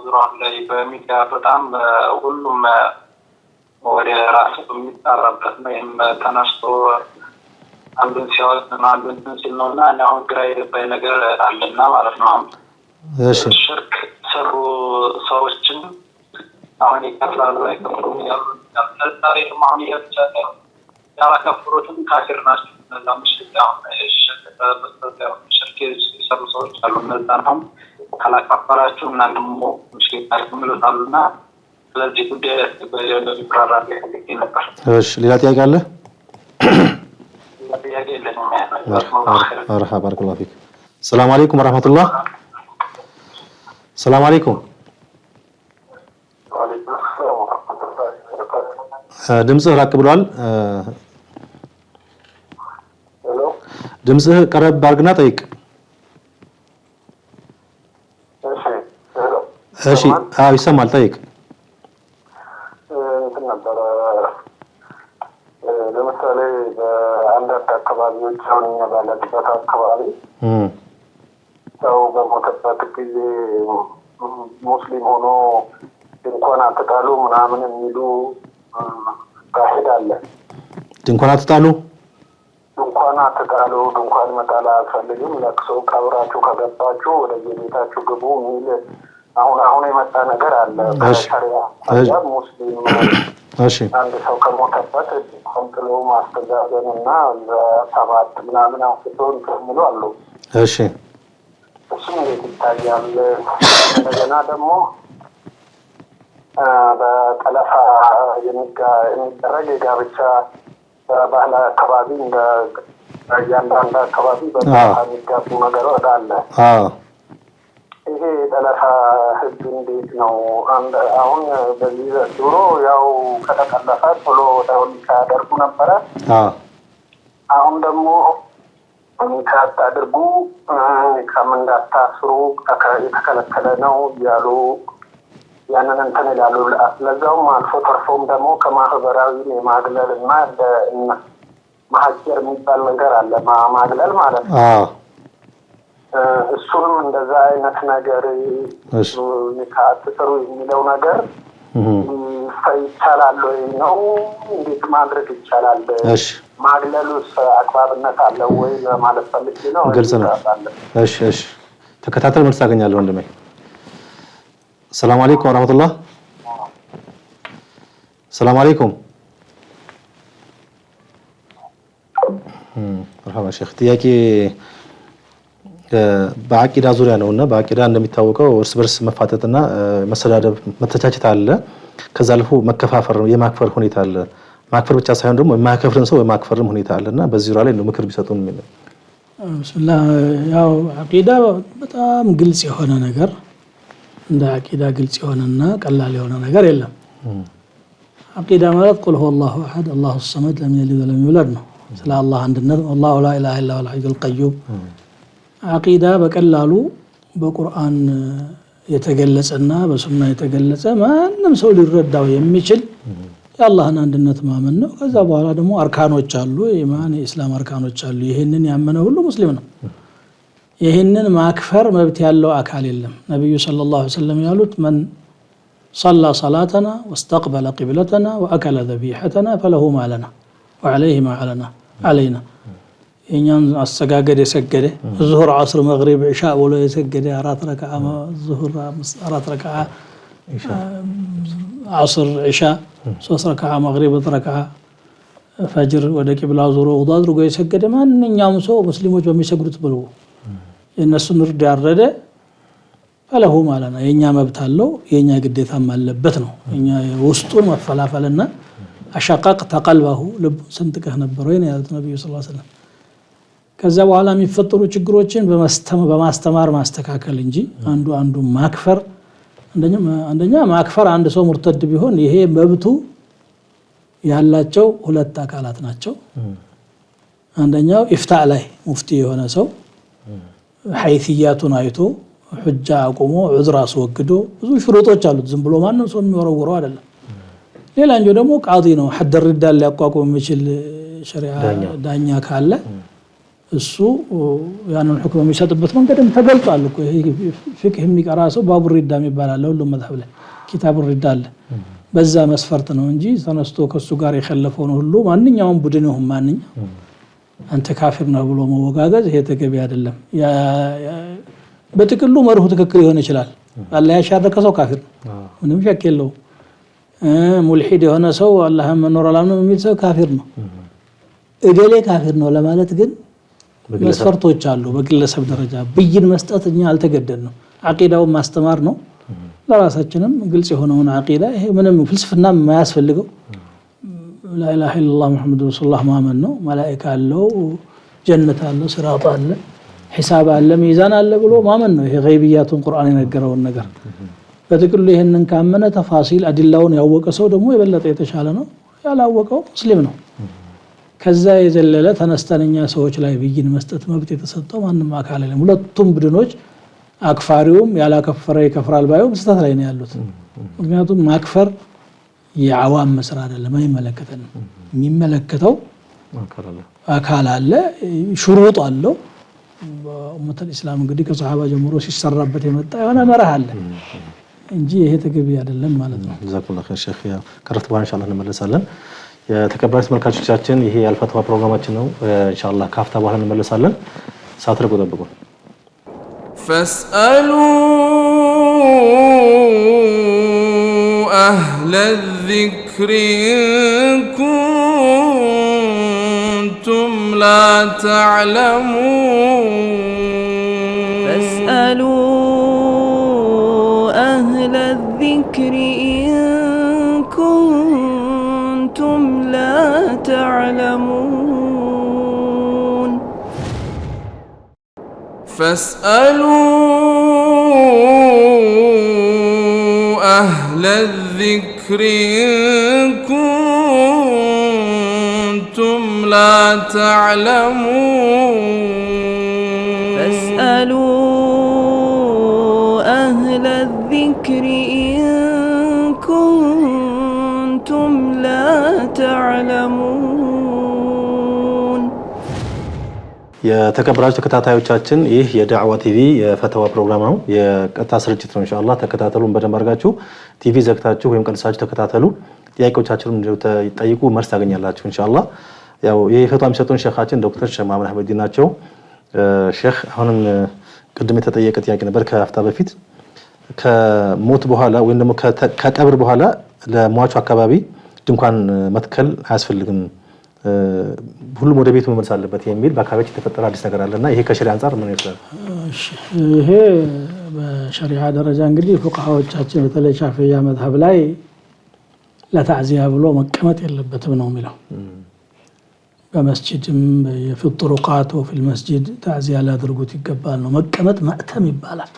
ዙሪያ ላይ በሚዲያ በጣም ሁሉም ወደ ራሱ የሚጣራበት ነው ተነስቶ አንዱን ሲያወጥ አንዱን ሲል ነውና አሁን ግራ የገባኝ ነገር አለና ማለት ነው እሺ ሽርክ ሰሩ ሰዎችን አሁን ይከፍላሉ አይከፍሉም ያልታሪ ማሁን ይያቻለ ያላከፍሩትም ካፊር ናቸው ለምሳሌ ሽርክ የሰሩ ሰዎች አሉ እነዛንም ካላከፈራችሁ እናንተም ሙስሊም ታልኩምሉታሉና ስለዚህ ጉዳይ በዚህ ፕሮግራም ላይ ነበር እሺ ሌላ ጥያቄ አለ ጥያቄ የለኝም። مرحبا بارك الله فيك السلام عليكم ورحمة الله السلام عليكم ድምጽህ ራቅ ብሏል ድምጽህ ቀረብ አድርግና ጠይቅ እሺ አዎ ይሰማል ጠይቅ ለምሳሌ በአንዳንድ አካባቢዎች አሁን እኛ ባለንበት አካባቢ ሰው በሞተበት ጊዜ ሙስሊም ሆኖ ድንኳን አትጣሉ ምናምን የሚሉ ካሄድ አለ። ድንኳን አትጣሉ ድንኳን መጣል አያስፈልግም። ለቅሶ ቀብራችሁ ከገባችሁ ወደ ቤታችሁ ግቡ የሚል አሁን የመጣ ነገር አለ። በሸሪዓ አያም ሙስሊም እሺ አንድ ሰው ከሞተበት ኮንትሎ ማስተዛዘንና ለሰባት ምናምን አውጥቶ እንተምሉ አሉ። እሺ እሱ እንዴት ይታያል? እንደገና ደግሞ በጠለፋ የሚደረግ የጋብቻ ባህል አካባቢ እንደ እያንዳንዱ አካባቢ በጠለፋ የሚጋቡ ነገሮች አለ። ይሄ የጠለፋ ህግ እንዴት ነው? አሁን በዚህ ድሮ ያው ከተጠለፈ ቶሎ ወዲያው ያደርጉ ነበረ። አሁን ደግሞ ታታድርጉ ከምን እንዳታስሩ የተከለከለ ነው እያሉ ያንን እንትን ይላሉ። ለዛውም አልፎ ተርፎም ደግሞ ከማህበራዊ የማግለል እና ማህጀር የሚባል ነገር አለ። ማግለል ማለት ነው። እሱንም እንደዛ አይነት ነገር አትስሩ የሚለው ነገር ይቻላል ወይ ነው? እንዴት ማድረግ ይቻላል? ማግለሉስ አግባብነት አለው ወይ ለማለት ፈልጌ ነው። ግልጽ ነው። እሺ ተከታተል መልስ ታገኛለህ ወንድሜ። ሰላም አለይኩም ወራህመቱላህ ሰላም አለይኩም مرحبا شيخ ጥያቄ በአቂዳ ዙሪያ ነውና በአቂዳ እንደሚታወቀው እርስ በርስ መፋጠጥና መሰዳደብ መተቻቸት አለ። ከዛ አልፎ መከፋፈር የማክፈር ሁኔታ አለ። ማክፈር ብቻ ሳይሆን ደግሞ የማያከፍርን ሰው የማክፈርም ሁኔታ አለና በዚህ ዙሪያ ላይ ነው ምክር ቢሰጡን የሚል ብስሚላህ ያው አቂዳ በጣም ግልጽ የሆነ ነገር እንደ አቂዳ ግልጽ የሆነና ቀላል የሆነ ነገር የለም። አቂዳ ማለት ቁል ሁወ አላሁ አሐድ አላሁ ሰመድ ለም የሊድ ወለም ይውለድ ነው። ስለ አላህ አንድነት አላሁ ላ ኢላሃ ኢላ ሁወል ሐዩል ቀዩም አቂዳ በቀላሉ በቁርአን የተገለጸና በሱና የተገለጸ ማንም ሰው ሊረዳው የሚችል የአላህን አንድነት ማመን ነው። ከዛ በኋላ ደግሞ አርካኖች አሉ፣ የኢማን የእስላም አርካኖች አሉ። ይሄንን ያመነ ሁሉ ሙስሊም ነው። ይሄንን ማክፈር መብት ያለው አካል የለም። ነብዩ ሰለላሁ ዐለይሂ ወሰለም ያሉት መን صلى صلاتنا واستقبل قبلتنا واكل ذبيحتنا فله ما لنا وعليه ما علينا የኛን አሰጋገድ የሰገደ ዙሁር ዐስር መግሪብ ኢሻ ብሎ የሰገደ 4 ረካዓ ዙሁር 4 ረካዓ ዐስር ኢሻ 3 ረካዓ መግሪብ 3 ረካዓ ፈጅር ወደ ቂብላ ዙሮ ውዱእ አድርጎ የሰገደ ማንኛውም ሰው ሙስሊሞች በሚሰግዱት ብሎ የነሱን እርድ ያረደ ፈለሁ ማለና የኛ መብት አለው የኛ ግዴታም አለበት ነው። እኛ ውስጡን መፈላፈልና አሻቃቅተ ቀልበሁ ልብ ሰንጥቀህ ነበር ወይ ነው ያሉት ነብዩ ሰለላሁ ዐለይሂ ወሰለም። ከዛ በኋላ የሚፈጠሩ ችግሮችን በማስተማር ማስተካከል እንጂ አንዱ ማክፈር አንደኛ ማክፈር አንድ ሰው ሙርተድ ቢሆን ይሄ መብቱ ያላቸው ሁለት አካላት ናቸው። አንደኛው ኢፍታእ ላይ ሙፍቲ የሆነ ሰው ሐይሲያቱን አይቶ ሁጃ አቁሞ ዑዝር አስወግዶ ብዙ ሽሩጦች አሉት። ዝም ብሎ ማንም ሰው የሚወረውረው አይደለም። ሌላኛው ደግሞ ቃዲ ነው። ሐድ ሪዳል ሊያቋቁም የሚችል ሸሪዓ ዳኛ ካለ እሱ ያንን ሁክም የሚሰጥበት መንገድም ተገልጿል እኮ። ይሄ ፍቅህ የሚቀራ ሰው ባቡ ሪዳ የሚባል አለ ሁሉም መዝሐብ ላይ ኪታቡ ሪዳ አለ። በዛ መስፈርት ነው እንጂ ተነስቶ ከሱ ጋር የከለፈው ነው ሁሉ ማንኛውም ቡድን ይሁን ማንኛውም አንተ ካፊር ነው ብሎ መወጋገዝ ይሄ ተገቢ አይደለም። በጥቅሉ መርሁ ትክክል ሊሆን ይችላል። አላህ ያሻረከ ሰው ካፊር ምንም ሸክ የለውም። ሙልሂድ የሆነ ሰው አላህን መኖር አላምንም የሚል ሰው ካፊር ነው። እገሌ ካፊር ነው ለማለት ግን መስፈርቶች አሉ። በግለሰብ ደረጃ ብይን መስጠት እኛ አልተገደድንም። አቂዳውን ማስተማር ነው። ለራሳችንም ግልጽ የሆነውን አቂዳ ይሄ ምንም ፍልስፍና የማያስፈልገው ላኢላሃ ኢለላህ ሙሐመድ ረሱሉላህ ማመን ነው። መላእክት አለው፣ ጀነት አለው፣ ሲራጥ አለ፣ ሒሳብ አለ፣ ሚዛን አለ ብሎ ማመን ነው። ይሄ ገይብያቱን ቁርአን የነገረውን ነገር በጥቅሉ ይሄንን ካመነ ተፋሲል አዲላውን ያወቀ ሰው ደግሞ የበለጠ የተሻለ ነው። ያላወቀው ሙስሊም ነው። ከዛ የዘለለ ተነስተኛ ሰዎች ላይ ብይን መስጠት መብት የተሰጠው ማንም አካል የለም። ሁለቱም ቡድኖች አክፋሪውም ያላከፈረ ይከፍራል ባዩም ስህተት ላይ ነው ያሉት። ምክንያቱም ማክፈር የዓዋም መስራ አይደለም፣ አይመለከተንም። የሚመለከተው አካል አለ፣ ሽሩጥ አለው። በኡመተል ኢስላም እንግዲህ ከሰሃባ ጀምሮ ሲሰራበት የመጣ የሆነ መርህ አለ እንጂ ይሄ ተገቢ አይደለም ማለት ነው። ጀዛኩሙላህ ኸይር ሼክ። ከረፍት በኋላ ኢንሻአላህ እንመለሳለን። የተከበራችሁ ተመልካቾቻችን ይሄ የአልፈትዋ ፕሮግራማችን ነው። ኢንሻአላህ ካፍታ በኋላ እንመለሳለን። ሰዓት ላይ ጠብቁ። فاسألوا أهل الذكر إن كنتم لا تعلمون فاسألوا أهل الذكر إن كنتم لا تعلمون فاسألوا أهل الذكر إن كنتم لا تعلمون فاسألوا أهل الذكر إن كنتم لا تعلمون የተከበራችሁ ተከታታዮቻችን ይህ የዳዕዋ ቲቪ የፈተዋ ፕሮግራም ነው። የቀጥታ ስርጭት ነው። ኢንሻአላህ ተከታተሉን በደንብ አድርጋችሁ ቲቪ ዘግታችሁ ወይም ቀንሳችሁ ተከታተሉ። ጥያቄዎቻችሁን ጠይቁ፣ መልስ ታገኛላችሁ ኢንሻአላህ። ያው ይህ ፈተዋ የሚሰጡን ሼኻችን ዶክተር ሼህ መሐመድ አህመዲን ናቸው። ሼህ አሁንም ቅድም የተጠየቀ ጥያቄ ነበር ከአፍታ በፊት ከሞት በኋላ ወይም ደግሞ ከቀብር በኋላ ለሟቹ አካባቢ ድንኳን መትከል አያስፈልግም፣ ሁሉም ወደ ቤቱ መመለስ አለበት የሚል በአካባቢው የተፈጠረ አዲስ ነገር አለና ይሄ ከሸሪዓ አንፃር ምን ይመስላል? ይሄ በሸሪዓ ደረጃ እንግዲህ ፉቃሃዎቻችን በተለይ ሻፊዒያ መዝሀብ ላይ ለታዕዚያ ብሎ መቀመጥ የለበትም ነው የሚለው። በመስጂድም የፍጥሩቃት ወፊል መስጂድ ታዕዚያ ሊያደርጉት ይገባል ነው። መቀመጥ ማእተም ይባላል፣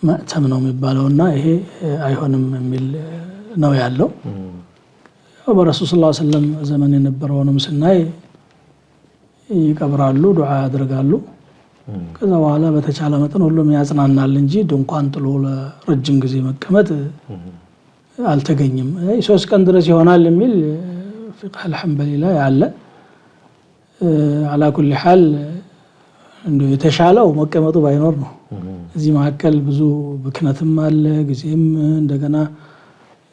ማእተም ነው የሚባለውና ይሄ አይሆንም የሚል ነው ያለው። በረሱል ሰለላሁ ዐለይሂ ወሰለም ዘመን የነበረውንም ስናይ ይቀብራሉ፣ ዱዓ ያደርጋሉ። ከዛ በኋላ በተቻለ መጠን ሁሉም ያጽናናል እንጂ ድንኳን ጥሎ ለረጅም ጊዜ መቀመጥ አልተገኘም። 3 ቀን ድረስ ይሆናል የሚል ፊቅህ አልሐንበሊ ላይ አለ። አላ ኩሊ ሐል እንደው የተሻለው መቀመጡ ባይኖር ነው። እዚህ መካከል ብዙ ብክነትም አለ፣ ጊዜም እንደገና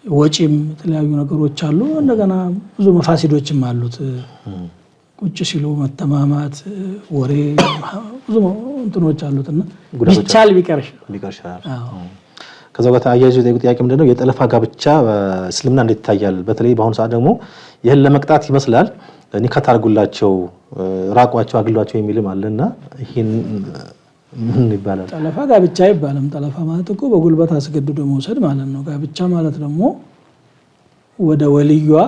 ወጪም የተለያዩ ነገሮች አሉ። እንደገና ብዙ መፋሲዶችም አሉት። ቁጭ ሲሉ መተማማት፣ ወሬ፣ ብዙ እንትኖች አሉትና ቢቻል ቢቀርሻል። ከዛው ጋር ተያይዞ ጥያቄ ምንድነው የጠለፋ ጋብቻ እስልምና እንዴት ይታያል? በተለይ በአሁኑ ሰዓት ደግሞ ይሄን ለመቅጣት ይመስላል ኒካ ታርጉላቸው፣ ራቋቸው፣ አግሏቸው የሚልም አለና ይሄን ምን ይባላል? ጠለፋ ጋብቻ አይባልም። ጠለፋ ማለት እኮ በጉልበት አስገድዶ መውሰድ ማለት ነው። ጋብቻ ማለት ደግሞ ወደ ወልዩዋ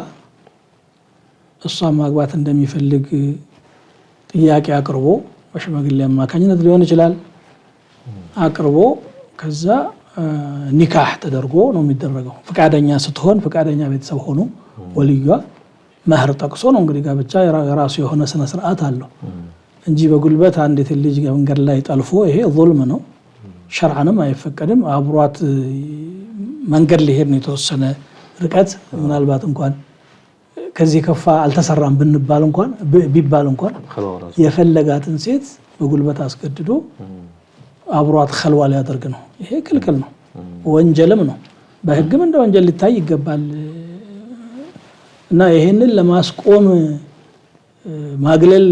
እሷ ማግባት እንደሚፈልግ ጥያቄ አቅርቦ በሽማግሌ አማካኝነት ሊሆን ይችላል አቅርቦ ከዛ ኒካህ ተደርጎ ነው የሚደረገው። ፍቃደኛ ስትሆን ፍቃደኛ ቤተሰብ ሆኖ ወልዩዋ መህር ጠቅሶ ነው እንግዲህ ጋብቻ የራሱ የሆነ ስነ ስርዓት አለው እንጂ በጉልበት አንዲት ልጅ መንገድ ላይ ጠልፎ ይሄ ዙልም ነው፣ ሸርዓንም አይፈቀድም። አብሯት መንገድ ሊሄድ ነው የተወሰነ ርቀት፣ ምናልባት እንኳን ከዚህ ከፋ አልተሰራም ብንባል እንኳን ቢባል እንኳን የፈለጋትን ሴት በጉልበት አስገድዶ አብሯት ኸልዋ ሊያደርግ ነው። ይሄ ክልክል ነው፣ ወንጀልም ነው። በህግም እንደ ወንጀል ሊታይ ይገባል። እና ይሄንን ለማስቆም ማግለል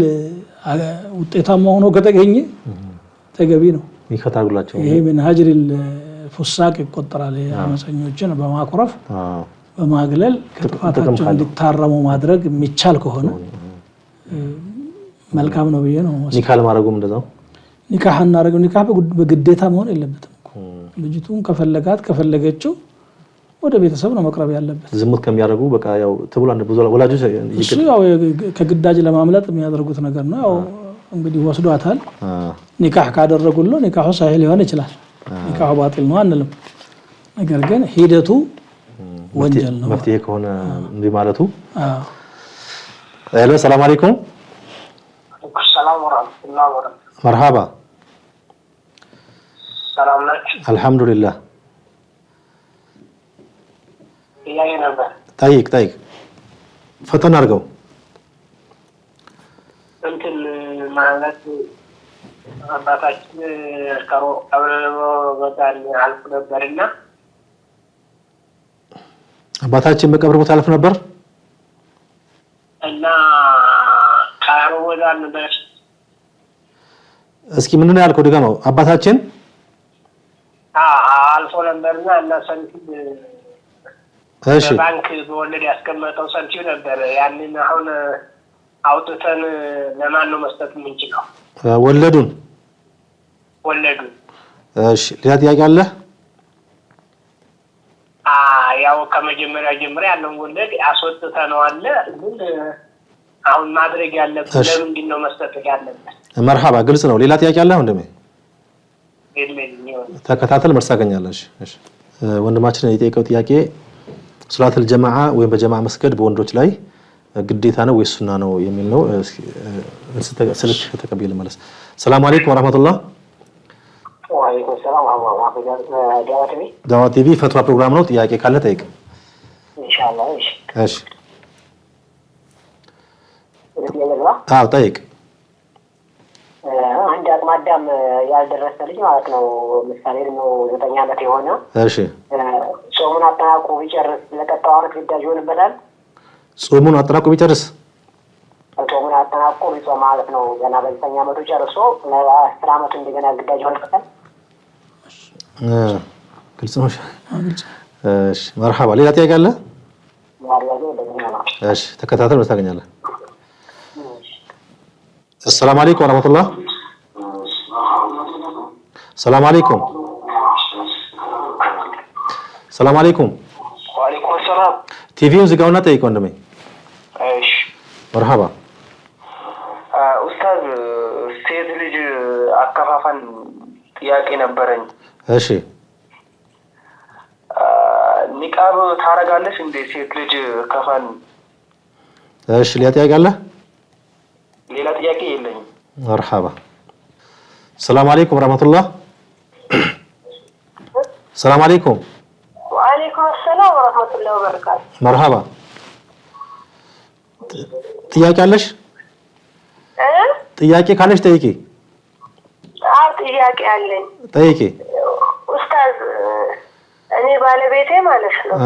ውጤታማ ሆኖ ከተገኘ ተገቢ ነው። ይከታጉላቸው ይሄ ምን ሀጅሪል ፉሳቅ ይቆጠራል። አመፀኞችን በማኩረፍ በማግለል ከጥፋታቸው እንዲታረሙ ማድረግ የሚቻል ከሆነ መልካም ነው ብዬ ነው። ኒካህ ለማድረጉም እንደዛው ኒካህ እናደርገው። ኒካህ በግዴታ መሆን የለበትም። ልጅቱን ከፈለጋት ከፈለገችው ወደ ቤተሰብ ነው መቅረብ ያለበት። ዝሙት ከሚያደርጉ በቃ ያው ተብሏል ብዙ ወላጆች እሱ ያው ከግዳጅ ለማምለጥ የሚያደርጉት ነገር ነው። ያው እንግዲህ ወስዷታል። ኒካህ ካደረጉልህ ኒካሁ ሳሂህ ሊሆን ይችላል። ኒካሁ ባጢል ነው አንልም። ነገር ግን ሂደቱ ወንጀል ነው። መፍትሄ ከሆነ እንዲህ ማለቱ ሄሎ ሰላም አለይኩም ሰላም ወራህመቱላሂ ወበረካቱ መርሃባ ሰላም ናችሁ አልহামዱሊላህ ያየ ነበር ጠይቅ ፈተና አድርገው እንትን ማለት አባታችን ከሮ አብረው በጣም አልፎ ነበርና አባታችን በቀብር ቦታ አልፎ ነበር እና ካሮ ወዳን ነበር እስኪ ምንድነው ያልከው ድጋሜው አባታችን አልፎ ነበርና እና ሰንቲም እሺ ባንክ በወለድ ያስቀመጠው ሰንቲም ነበር ያንን አሁን አውጥተን ለማን ነው መስጠት የምንችለው ወለዱን እሺ ሌላ ጥያቄ አለ ያው ከመጀመሪያ ጀምሮ ያለው ወለድ አስወጥተነው አለ ግን አሁን ማድረግ ያለበት ለምንድን ነው መስጠት ያለበት መርሃባ ግልጽ ነው ሌላ ጥያቄ አለ ወንድሜ ተከታተል መርሳገኛለሽ እሺ ወንድማችን የጠየቀው ጥያቄ ሶላተል ጀማዓ ወይ በጀማዓ መስገድ በወንዶች ላይ ግዴታ ነው ወይስ ሱና ነው የሚል ነው ስልክ ተቀበል ማለት ሰላም አለይኩም ወራህመቱላህ ወአለይኩም ሰላም ወራህመቱላህ ዳዋ ቲቪ ፈትዋ ፕሮግራም ነው ጥያቄ ካለ ጠይቅ ኢንሻአላህ እሺ አዎ ጠይቅ አንድ አጥማዳም ያልደረሰ ልጅ ማለት ነው ምሳሌ ነው 9 አመት የሆነ እሺ ጾሙን አጠናቆ ቢጨርስ ለቀጣው አመት ግዳጅ ይሆንበታል ጾሙን አጠናቆ ቢጨርስ ጾሙን አጠናቆ ቢጾም ማለት ነው ገና በ9 አመቱ ጨርሶ ለ10 አመት እንደገና ግዳጅ ይሆንበታል ግልጽ ነው እሺ መርሐባ ሌላ ጥያቄ አለ እሺ ተከታተል ታገኛለህ السلام عليكم ورحمة الله السلام عليكم السلام عليكم وعليكم السلام ቲቪውን ዝጋውና ጠይቅ ወንድሜ እሺ መርሐባ ኡስታዝ ሴት ልጅ አከፋፈን ጥያቄ ነበረኝ እሺ ኒቃብ ታረጋለሽ እንዴ ሴት ልጅ ከፋን እሺ ሌላ ጥያቄ አለ ሌላ ጥያቄ የለኝም መርሐባ ሰላም አለይኩም ወራህመቱላህ ሰላም አለይኩም ወአለይኩም ሰላም ወራህመቱላሂ ወበረካቱ መርሐባ ጥያቄ አለሽ ጥያቄ ካለሽ ጠይቂ ጥያቄ አለኝ ጠይቂ ኡስታዝ እኔ ባለቤቴ ማለት ነው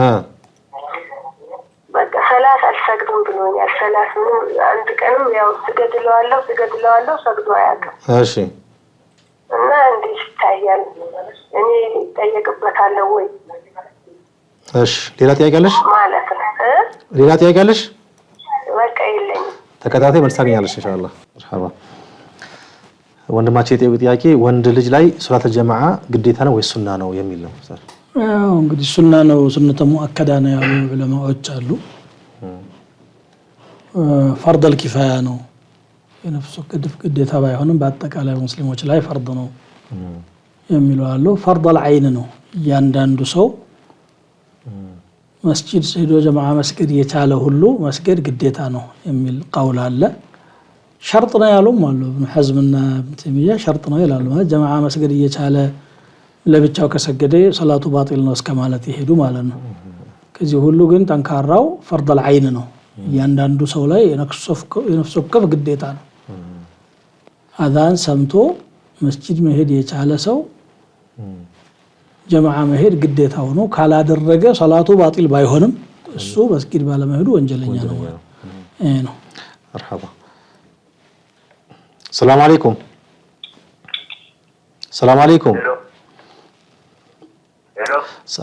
በቃ ሰላት አልሰግድም ብሎኛል ሰላት አንድ ቀንም ያው ስገድለዋለሁ ሰግዶ አያውቅም እሺ እና እንዴት ይታያል እኔ ጠየቅበታለሁ ወይ እሺ ሌላ ጥያቄ አለሽ ማለት ነው ሌላ ጥያቄ አለሽ በቃ የለኝም ተከታታይ መልስ ታገኛለሽ ኢንሻአላህ መርሐባ ወንድማችን የጠየቀው ጥያቄ ወንድ ልጅ ላይ ሶላተል ጀማዓ ግዴታ ነው ወይስ ሱና ነው የሚል ነው ያው እንግዲህ ሱና ነው ሱነተ ሙአከዳ ነው ያሉ ዑለማዎች አሉ ፈርደል ኪፋያ ነው የነፍስ ወከፍ ግዴታ ባይሆንም በአጠቃላይ ሙስሊሞች ላይ ፈርድ ነው የሚሉ አሉ ፈርደል ዐይን ነው ያንዳንዱ ሰው መስጂድ ሄዶ ጀማዓ መስገድ የቻለ ሁሉ መስገድ ግዴታ ነው የሚል ቀውል አለ ሸርጥ ነው ያሉም አሉ ኢብኑ ሐዝምና ኢብኑ ተይሚያ ሸርጥ ነው ይላሉ ማለት ጀማዓ መስገድ እየቻለ ለብቻው ከሰገደ ሶላቱ ባጢል ነው እስከማለት ይሄዱ ማለት ነው ከዚህ ሁሉ ግን ጠንካራው ፈርደል ዐይን ነው ያንዳንዱ ሰው ላይ የነፍስ ወከፍ ግዴታ ነው አዛን ሰምቶ መስጂድ መሄድ የቻለ ሰው ጀማዓ መሄድ ግዴታው ነው ካላደረገ ሶላቱ ባጢል ባይሆንም እሱ መስጊድ ባለመሄዱ ወንጀለኛ ነው ነው መርሐባ ሰላም አለይኩም ሰላም አለይኩም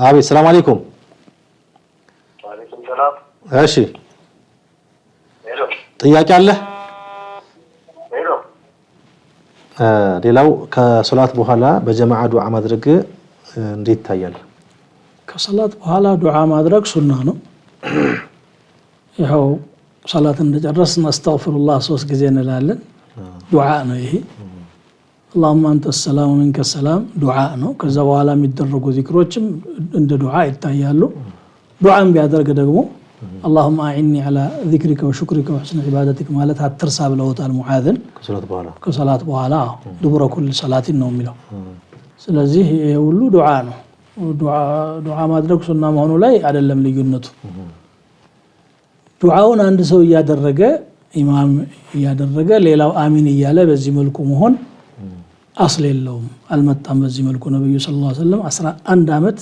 አቤት ሰላም አለይኩም ወአለይኩም ሰላም እሺ ጥያቄ አለ ሌላው ከሶላት በኋላ በጀማዓ ዱዓ ማድረግ እንዴት ይታያል ከሰላት በኋላ ዱዓ ማድረግ ሱና ነው። ይኸው ሰላት እንደጨረስን አስተግፊሩላህ 3 ጊዜ እንላለን። ዱዓ ነው ይሄ። اللهم انت السلام ومنك السلام ዱዓ ነው። ከዛ በኋላ የሚደረጉ ዚክሮችም እንደ ዱዓ ይታያሉ። ዱዓን ቢያደርግ ደግሞ اللهم اعني على ذكرك وشكرك وحسن عبادتك ማለት አትርሳ ብለውታል ሙዓዝን ከሰላት በኋላ ድቡረ ኩል ሰላቲን ነው የሚለው። ስለዚህ ይሄ ሁሉ ዱዓ ነው። ዱዓ ማድረግ ሱና መሆኑ ላይ አይደለም ልዩነቱ። ዱዓውን አንድ ሰው እያደረገ ኢማም እያደረገ ሌላው አሚን እያለ በዚህ መልኩ መሆን አስል የለውም፣ አልመጣም። በዚህ መልኩ ነብዩ ሰለላሁ ዐለይሂ ወሰለም 11 ዓመት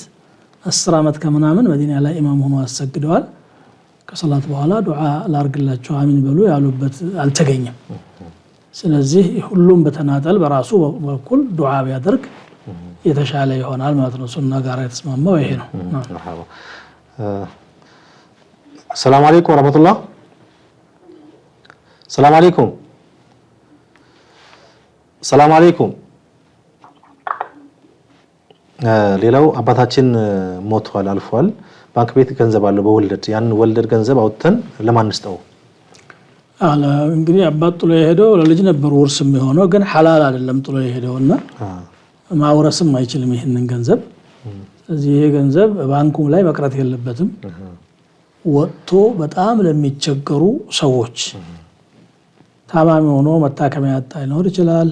10 ዓመት ከምናምን መዲና ላይ ኢማም ሆኖ አሰግደዋል። ከሰላት በኋላ ዱዓ ላርግላችሁ አሚን በሉ ያሉበት አልተገኘም። ስለዚህ ሁሉም በተናጠል በራሱ በኩል ዱዓ ቢያደርግ የተሻለ ይሆናል ማለት ነው። ሱና ጋር የተስማማው ይሄ ነው። ሰላም አለይኩም ወራህመቱላህ። ሰላም አለይኩም ሰላም አለይኩም። ሌላው አባታችን ሞቷል አልፏል። ባንክ ቤት ገንዘብ አለው በወለድ ያን ወለድ ገንዘብ አውጥተን ለማን እንስጠው? እንግዲህ አባት ጥሎ የሄደው ለልጅ ነበር ውርስ የሚሆነው፣ ግን ሐላል አይደለም ጥሎ የሄደውና ማውረስም አይችልም ይሄንን ገንዘብ። ስለዚህ ይሄ ገንዘብ ባንኩም ላይ መቅረት የለበትም። ወጥቶ በጣም ለሚቸገሩ ሰዎች ታማሚ ሆኖ መታከሚያ ያጣ ይኖር ይችላል፣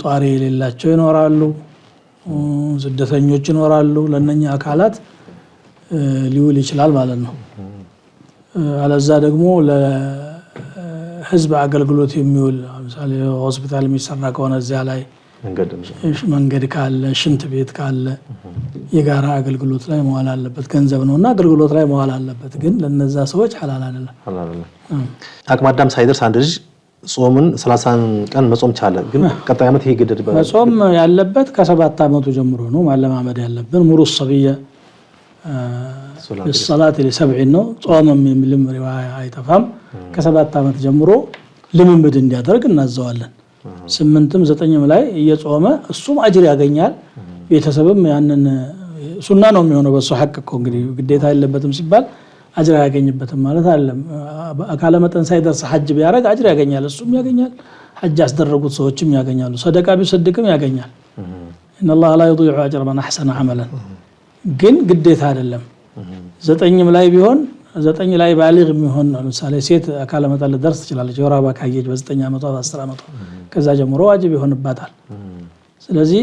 ጧሪ የሌላቸው ይኖራሉ፣ ስደተኞች ይኖራሉ። ለነኛ አካላት ሊውል ይችላል ማለት ነው። አለዛ ደግሞ ለህዝብ አገልግሎት የሚውል ለምሳሌ ሆስፒታል የሚሰራ ከሆነ እዚያ ላይ መንገድ ካለ ሽንት ቤት ካለ የጋራ አገልግሎት ላይ መዋል አለበት። ገንዘብ ነውና አገልግሎት ላይ መዋል አለበት። ግን ለነዛ ሰዎች ሐላል አይደለም። አቅመ አዳም ሳይደርስ አንድ ልጅ ጾምን 30 ቀን መጾም ቻለ፣ ግን ቀጣይ ዓመት ይሄ ግድድ መጾም ያለበት ከ7 ዓመቱ ጀምሮ ነው ማለማመድ ያለብን። ሙሩ ሰብየ بالصلاه ل7 ነው። ጾምም የሚልም ሪዋያ አይተፋም። ከ7 ዓመት ጀምሮ ልምምድ እንዲያደርግ እናዘዋለን። 8ም 9ም ላይ እየጾመ እሱም አጅር ያገኛል። ቤተሰብም ያንን ሱና ነው የሚሆነው በሱ ሐቅ እኮ እንግዲህ ግዴታ የለበትም ሲባል አጅር ያገኝበትም ማለት አይደለም። አካለ መጠን ሳይደርስ ሐጅ ቢያረግ አጅር ያገኛል፣ እሱም ያገኛል፣ ሐጅ ያስደረጉት ሰዎችም ያገኛሉ፣ ሰደቃ ቢሰድቅም ያገኛል። ان الله لا يضيع اجر من احسن عملا። ግን ግዴታ አይደለም። 9ም ላይ ቢሆን 9 ላይ ባሊግ የሚሆን ለምሳሌ ሴት አካለ መጠን ልደርስ ትችላለች። ወራባ ካየች በ9 ዓመቷ በ10 ዓመቷ ከዛ ጀምሮ ዋጅብ ይሆንባታል። ስለዚህ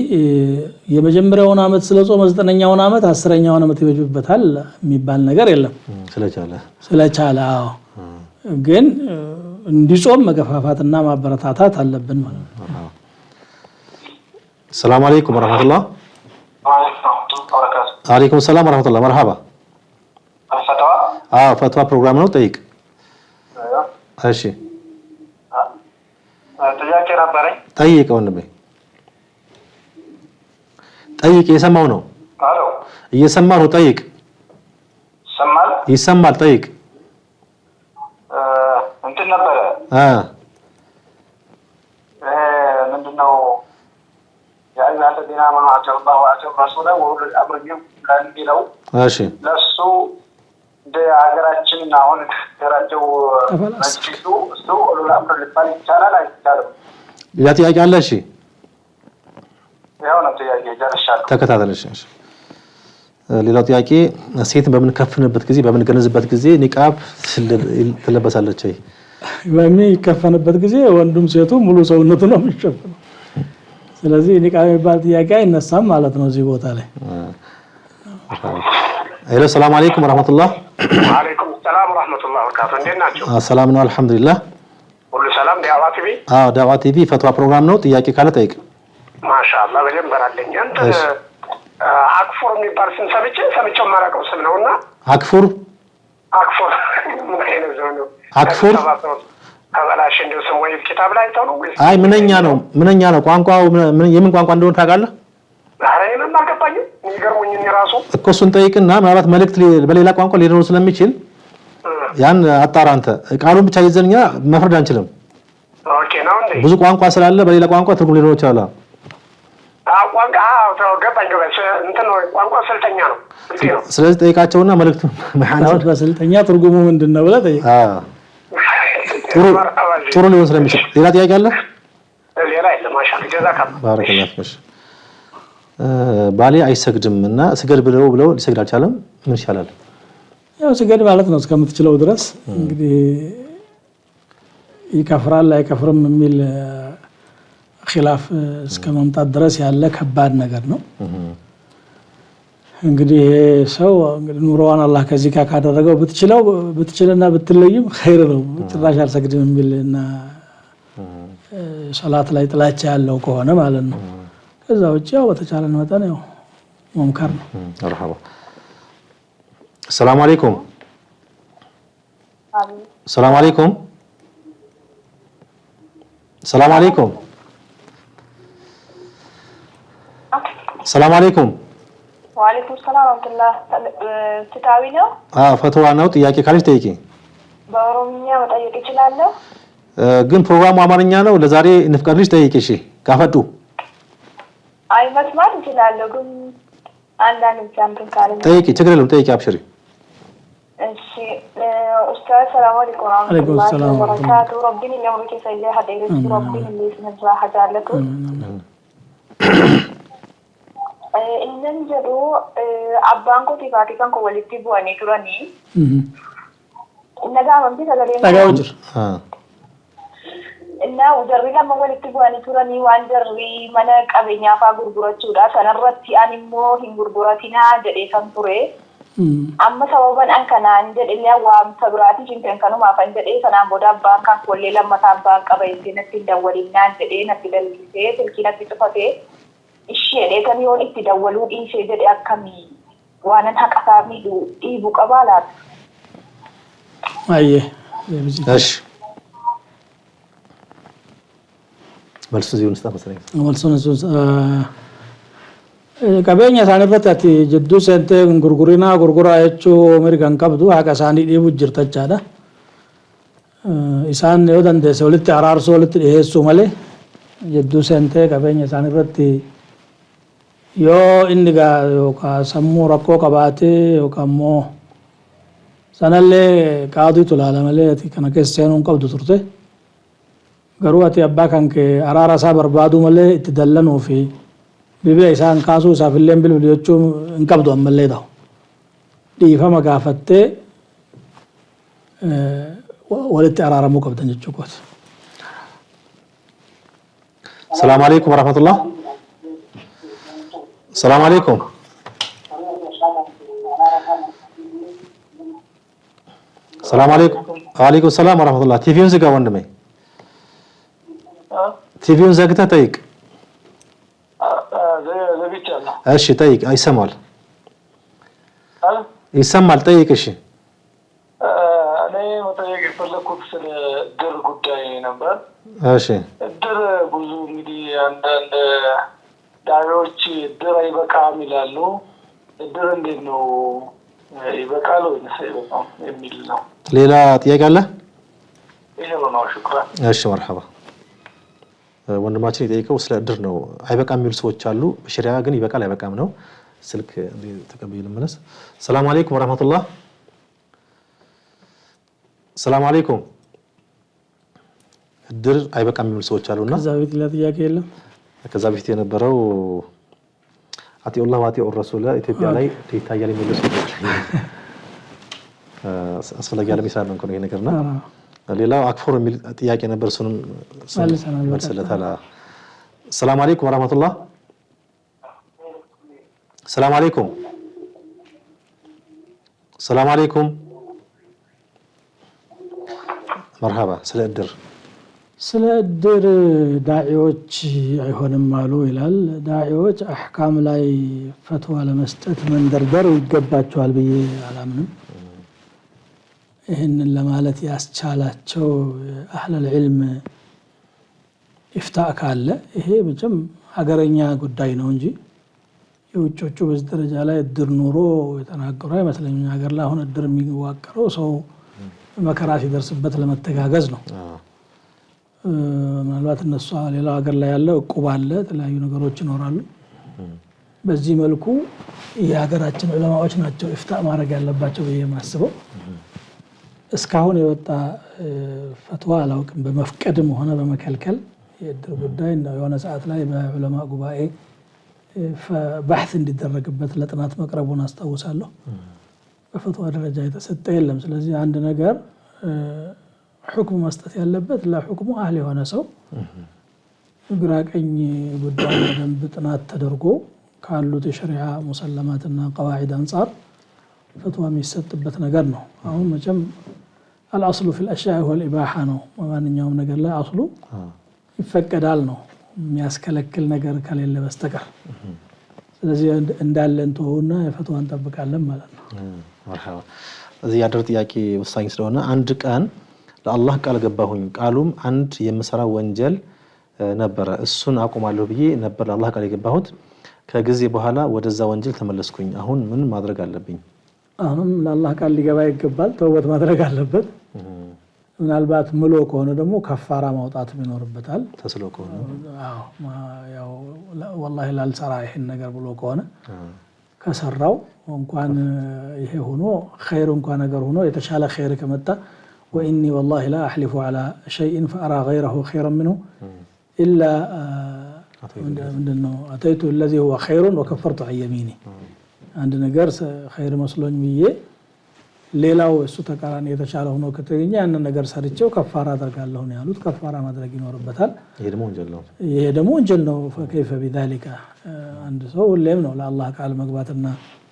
የመጀመሪያውን ዓመት ስለጾመ 9ኛውን ዓመት 10ኛውን ዓመት ይወጅበታል የሚባል ነገር የለም። ስለቻለ ግን እንዲጾም መገፋፋትና ማበረታታት አለብን ማለት ነው። ሰላም አለይኩም ወራህመቱላህ። አለይኩም ሰላም ወራህመቱላህ። መርሐባ። ፈትዋ ፕሮግራም ነው፣ ጠይቅ። እሺ ጥያቄ ነበረኝ። ጠይቅ ወንድሜ ጠይቅ። የሰማው ነው። አሎ እየሰማው ነው። ጠይቅ። ይሰማል። ጠይቅ። እንትን ነበረ ምንድነው ያለ ዲና ማናቸው ባዋቸው ራስወዳ ወሉ አብረው ካንዲለው እሺ ለሱ እንደ ሀገራችን አሁን ተራቸው መስጂዱ እሱ ወሉ አብረው ሊባል ይቻላል አይቻልም? ያ ጥያቄ አለ። እሺ ያው ነው ጥያቄ ጀርሻለሁ። ተከታተልሽ። እሺ ሌላው ጥያቄ ሴትን በምንከፍንበት ጊዜ በምንገነዝበት ጊዜ ኒቃብ ትለበሳለች ወይ? በሚከፈንበት ጊዜ ወንዱም ሴቱ ሙሉ ሰውነቱ ነው የሚሸፍነው። ስለዚህ ኒቃብ የሚባል ጥያቄ አይነሳም ማለት ነው እዚህ ቦታ ላይ። ሄሎ ሰላም አለይኩም ወራህመቱላህ። አለይኩም ሰላም ወራህመቱላህ ወበረካቱ። እንዴት ናችሁ? ሰላም ነው አልহামዱሊላህ። ሁሉ ሰላም። ዳዋ ቲቪ ዳዋ ቲቪ ፈትዋ ፕሮግራም ነው። ጥያቄ ካለ ጠይቅ። ማሻአላህ በደንብ በራለኝ። አንተ አክፉር የሚባል ስም ሰምቼው ማራቀው ስም ነውና አክፉር ምን አይነት ነው? አክፉር ከበላሽ እንደው ስም ወይ ኪታብ ላይ ታው ነው ወይስ? አይ ምንኛ ነው ቋንቋው የምን ቋንቋ እንደሆነ ታውቃለህ? አረ እኔም አልገባኝም። የሚገርሙኝ እኔ ራሱ እኮ እሱን ጠይቅና ምናልባት መልእክት በሌላ ቋንቋ ሊኖር ስለሚችል ያን አጣራ። አንተ ቃሉን ብቻ ይዘንኛ መፍረድ አንችልም። ኦኬ ነው እንዴ? ብዙ ቋንቋ ስላለ በሌላ ቋንቋ ትርጉም ሊኖር ይችላል። ቋንቋ ገባኝ እንትን ነው ቋንቋ ስልጠኛ ነው። ስለዚህ ጠይቃቸውና መልእክቱን መሐናውን በስልጠኛ ትርጉሙ ምንድነው ብለህ ጠይቅ። ጥሩ ሊሆን ስለሚችል ሌላ ጥያቄ አለ? ሌላ የለም። ማሻአላህ ጀዛከላህ ባረከላህ ፊክ። ባሌ አይሰግድም እና ስገድ ብለው ሊሰግድ አልቻለም። ምን ይሻላል? ያው ስገድ ማለት ነው እስከምትችለው ድረስ እንግዲህ ይከፍራል አይከፍርም የሚል ኺላፍ እስከ መምጣት ድረስ ያለ ከባድ ነገር ነው። እንግዲህ ሰው ኑሮዋን አላህ ከዚህ ጋር ካደረገው ብትችልና ብትለይም ኸይር ነው። ጭራሽ አልሰግድም የሚልና ሶላት ላይ ጥላቻ ያለው ከሆነ ማለት ነው። ከዛ ውጪ ያው በተቻለን መጠን ያው መምከር ነው። መርሐባ። ሰላም አለይኩም። ሰላም አለይኩም። ሰላም አለይኩም። ሰላም አለይኩም። ወአለይኩም ሰላም ወራህመቱላህ። ፍትሃዊ ነው? ፈትዋ ነው። ጥያቄ ካለሽ ጠይቂ። በኦሮምኛ መጠየቅ እችላለሁ? ግን ፕሮግራሙ አማርኛ ነው። ለዛሬ እንፍቀድልሽ ጠይቂ። እሺ ካፈጡ አይ መስማት እችላለሁ ግን አንዳንድ ኤግዛምፕል ካለ ጠይቂ። ችግር የለውም ጠይቂ። አብሽሪ። እሺ ኡስታዝ ሰላም አለይኩም ወራህመቱላሂ ወበረካቱ። ረቢኒ ለምሩክ ሰይደ ሀዲስ ረቢኒ ለስነዛ ሀጃለቱ ኢነን ጀዶ አባንኮ ቲፋቲካን ኮወሊቲ ቡአኒ ቱራኒ እነጋ መንቢ ተገለኝ እና ወደሪ ለማ ወሊቲ ቡአኒ ቱራኒ ዋንደሪ ማነ ቀበኛ ፋ ጉርጉራቹዳ ሰነረቲ አኒሞ ሂንጉርጉራቲና ጀዴ ሰንቱሬ amma sababan an kana jedhe waan sabraati jinten kanuma afan jedhe sanaan booda abbaan kan kollee lammataa abbaan qaba natti dawwalinaan jedhe natti dallisee silkiinatti cufatee ishee jedhee yoon itti dawwaluu dhiisee jedhe akkamii waanan haqasaa miidhu dhiibuu qabaa laata? Ayyee. እሺ መልሱ እዚሁ እንስጣ መሰለኝ። መልሱን qabeenya isaanii irratti ati jidduu seentee gurguraa jechuu mirgan qabdu haqa isaanii dhiibuu jirta jechaadha. Isaan yoo dandeesse walitti araarsuu walitti dhiyeessuu malee jidduu seentee qabeenya isaanii irratti yoo inni yookaan sammuu rakkoo qabaatee yookaan immoo sanallee qaadiitu ilaala malee ati kana keessa seenuu hin qabdu turte. Garuu ati abbaa kan kee araara isaa barbaaduu malee itti dallanuu fi bibee isaan kaasuu isaaf illee bilbilu jechuun hin qabdu ammallee ta'u. Dhiifama gaafattee walitti araaramuu qabdan jechuudha. Salaamu alaykum wa rahmatullah. Salaamu alaykum. Salaamu alaykum. Alaykum salaam wa rahmatullah. ቲቪውን ዝጋ ወንድሜ። ቲቪውን ዘግተህ ጠይቅ። እሺ ጠይቅ። ይሰማል ይሰማል። ጠይቅ። እሺ እኔ መጠየቅ የፈለኩት ስለ እድር ጉዳይ ነበር። እሺ እድር ብዙ እንግዲህ አንዳንድ ዳሪዎች እድር አይበቃም ይላሉ። እድር እንዴት ነው ይበቃል ወይስ አይበቃም የሚል ነው። ሌላ ጥያቄ አለ? ይሄው ነው። ሽኩራን። እሺ መርሐባ። ወንድማችን የጠየቀው ስለ እድር ነው። አይበቃም የሚሉ ሰዎች አሉ። በሸሪዓ ግን ይበቃል አይበቃም ነው። ስልክ ተቀበል ልመለስ። ሰላም አለይኩም ወራህመቱላህ። ሰላም አለይኩም። እድር አይበቃም የሚሉ ሰዎች አሉና ከዛ በፊት ሌላ ጥያቄ የለም። ከዛ በፊት የነበረው አቲኡላህ ወአቲኡ ረሱላ ኢትዮጵያ ላይ ይታያል የሚሉ ሰዎች አስፈላጊ ያለ ሚስራን ነው ይሄ ነገርና ሌላው አክፈር የሚል ጥያቄ ነበር። እሱንም መልሰለታል። ሰላም አለይኩም ወራህመቱላህ። ሰላም አለይኩም። ሰላም አለይኩም። መርሐባ። ስለ እድር ዳዒዎች አይሆንም አሉ ይላል። ዳዒዎች አህካም ላይ ፈትዋ ለመስጠት መንደርደር ይገባቸዋል ብዬ አላምንም። ይህንን ለማለት ያስቻላቸው አህለል ዒልም ኢፍታእ ካለ ይሄ መቼም ሀገረኛ ጉዳይ ነው እንጂ የውጮቹ በዚህ ደረጃ ላይ እድር ኑሮ የተናገሩ አይመስለኝም። ሀገር ላይ አሁን እድር የሚዋቀረው ሰው መከራ ሲደርስበት ለመተጋገዝ ነው። ምናልባት እነሱ ሌላው ሀገር ላይ ያለው እቁብ አለ፣ የተለያዩ ነገሮች ይኖራሉ። በዚህ መልኩ የሀገራችን ዑለማዎች ናቸው ኢፍታእ ማድረግ ያለባቸው ብዬ ማስበው። እስካሁን የወጣ ፈትዋ አላውቅም በመፍቀድም ሆነ በመከልከል የእድር ጉዳይ የሆነ ሰዓት ላይ በዑለማ ጉባኤ በሕት እንዲደረግበት ለጥናት መቅረቡን አስታውሳለሁ። በፈትዋ ደረጃ የተሰጠ የለም። ስለዚህ አንድ ነገር ሁክም መስጠት ያለበት ለሁክሙ አህል የሆነ ሰው ግራ ቀኝ ጉዳይ በደንብ ጥናት ተደርጎ ካሉት የሸሪዓ ሙሰለማትና ቀዋዒድ አንጻር ፈትዋ የሚሰጥበት ነገር ነው። አሁን መቼም አልአስሉ ፊል አሽያኢ ወል ኢባሓ ነው። ማንኛውም ነገር ላይ አስሉ ይፈቀዳል ነው የሚያስከለክል ነገር ከሌለ በስተቀር። ስለዚህ እንዳለን ተውና የፈትዋ እንጠብቃለን ማለት ነው። መርሐባ። እዚህ ያደረ ጥያቄ ወሳኝ ስለሆነ አንድ ቀን ለአላህ ቃል ገባሁኝ፣ ቃሉም አንድ የምሰራው ወንጀል ነበረ፣ እሱን አቆማለሁ ብዬ ነበር ለአላህ ቃል የገባሁት። ከጊዜ በኋላ ወደዛ ወንጀል ተመለስኩኝ። አሁን ምን ማድረግ አለብኝ? አሁንም ለአላህ ቃል ሊገባ ይገባል፣ ተውበት ማድረግ አለበት። ምናልባት ምሎ ከሆነ ደግሞ ከፋራ ማውጣት ይኖርበታል። ተስሎ ከሆነ ያው ወላሂ ላልሰራ ይሄን ነገር ብሎ ከሆነ ከሰራው እንኳን ይሄ ሆኖ ኸይር እንኳን ነገር ሆኖ የተሻለ ኸይር ከመጣ ወኢኒ ወላሂ ላ አሕሊፉ ዐላ ሸይኢን ፈአራ ገይረሁ ኸይረን ሚንሁ ኢላ ምንድነው አተይቱ ለዚ ሁወ ኸይሩን ወከፈርቱ ዐን የሚኒ። አንድ ነገር ኸይር መስሎኝ ብዬ ሌላው እሱ ተቃራኒ የተሻለ ሆኖ ከተገኘ ያንን ነገር ሰርቼው ከፋራ አደርጋለሁ ነው ያሉት። ከፋራ ማድረግ ይኖርበታል። ይሄ ደግሞ ወንጀል ነው። ፈከይፈ ቢዛሊካ አንድ ሰው ሁሌም ነው ለአላህ ቃል መግባትና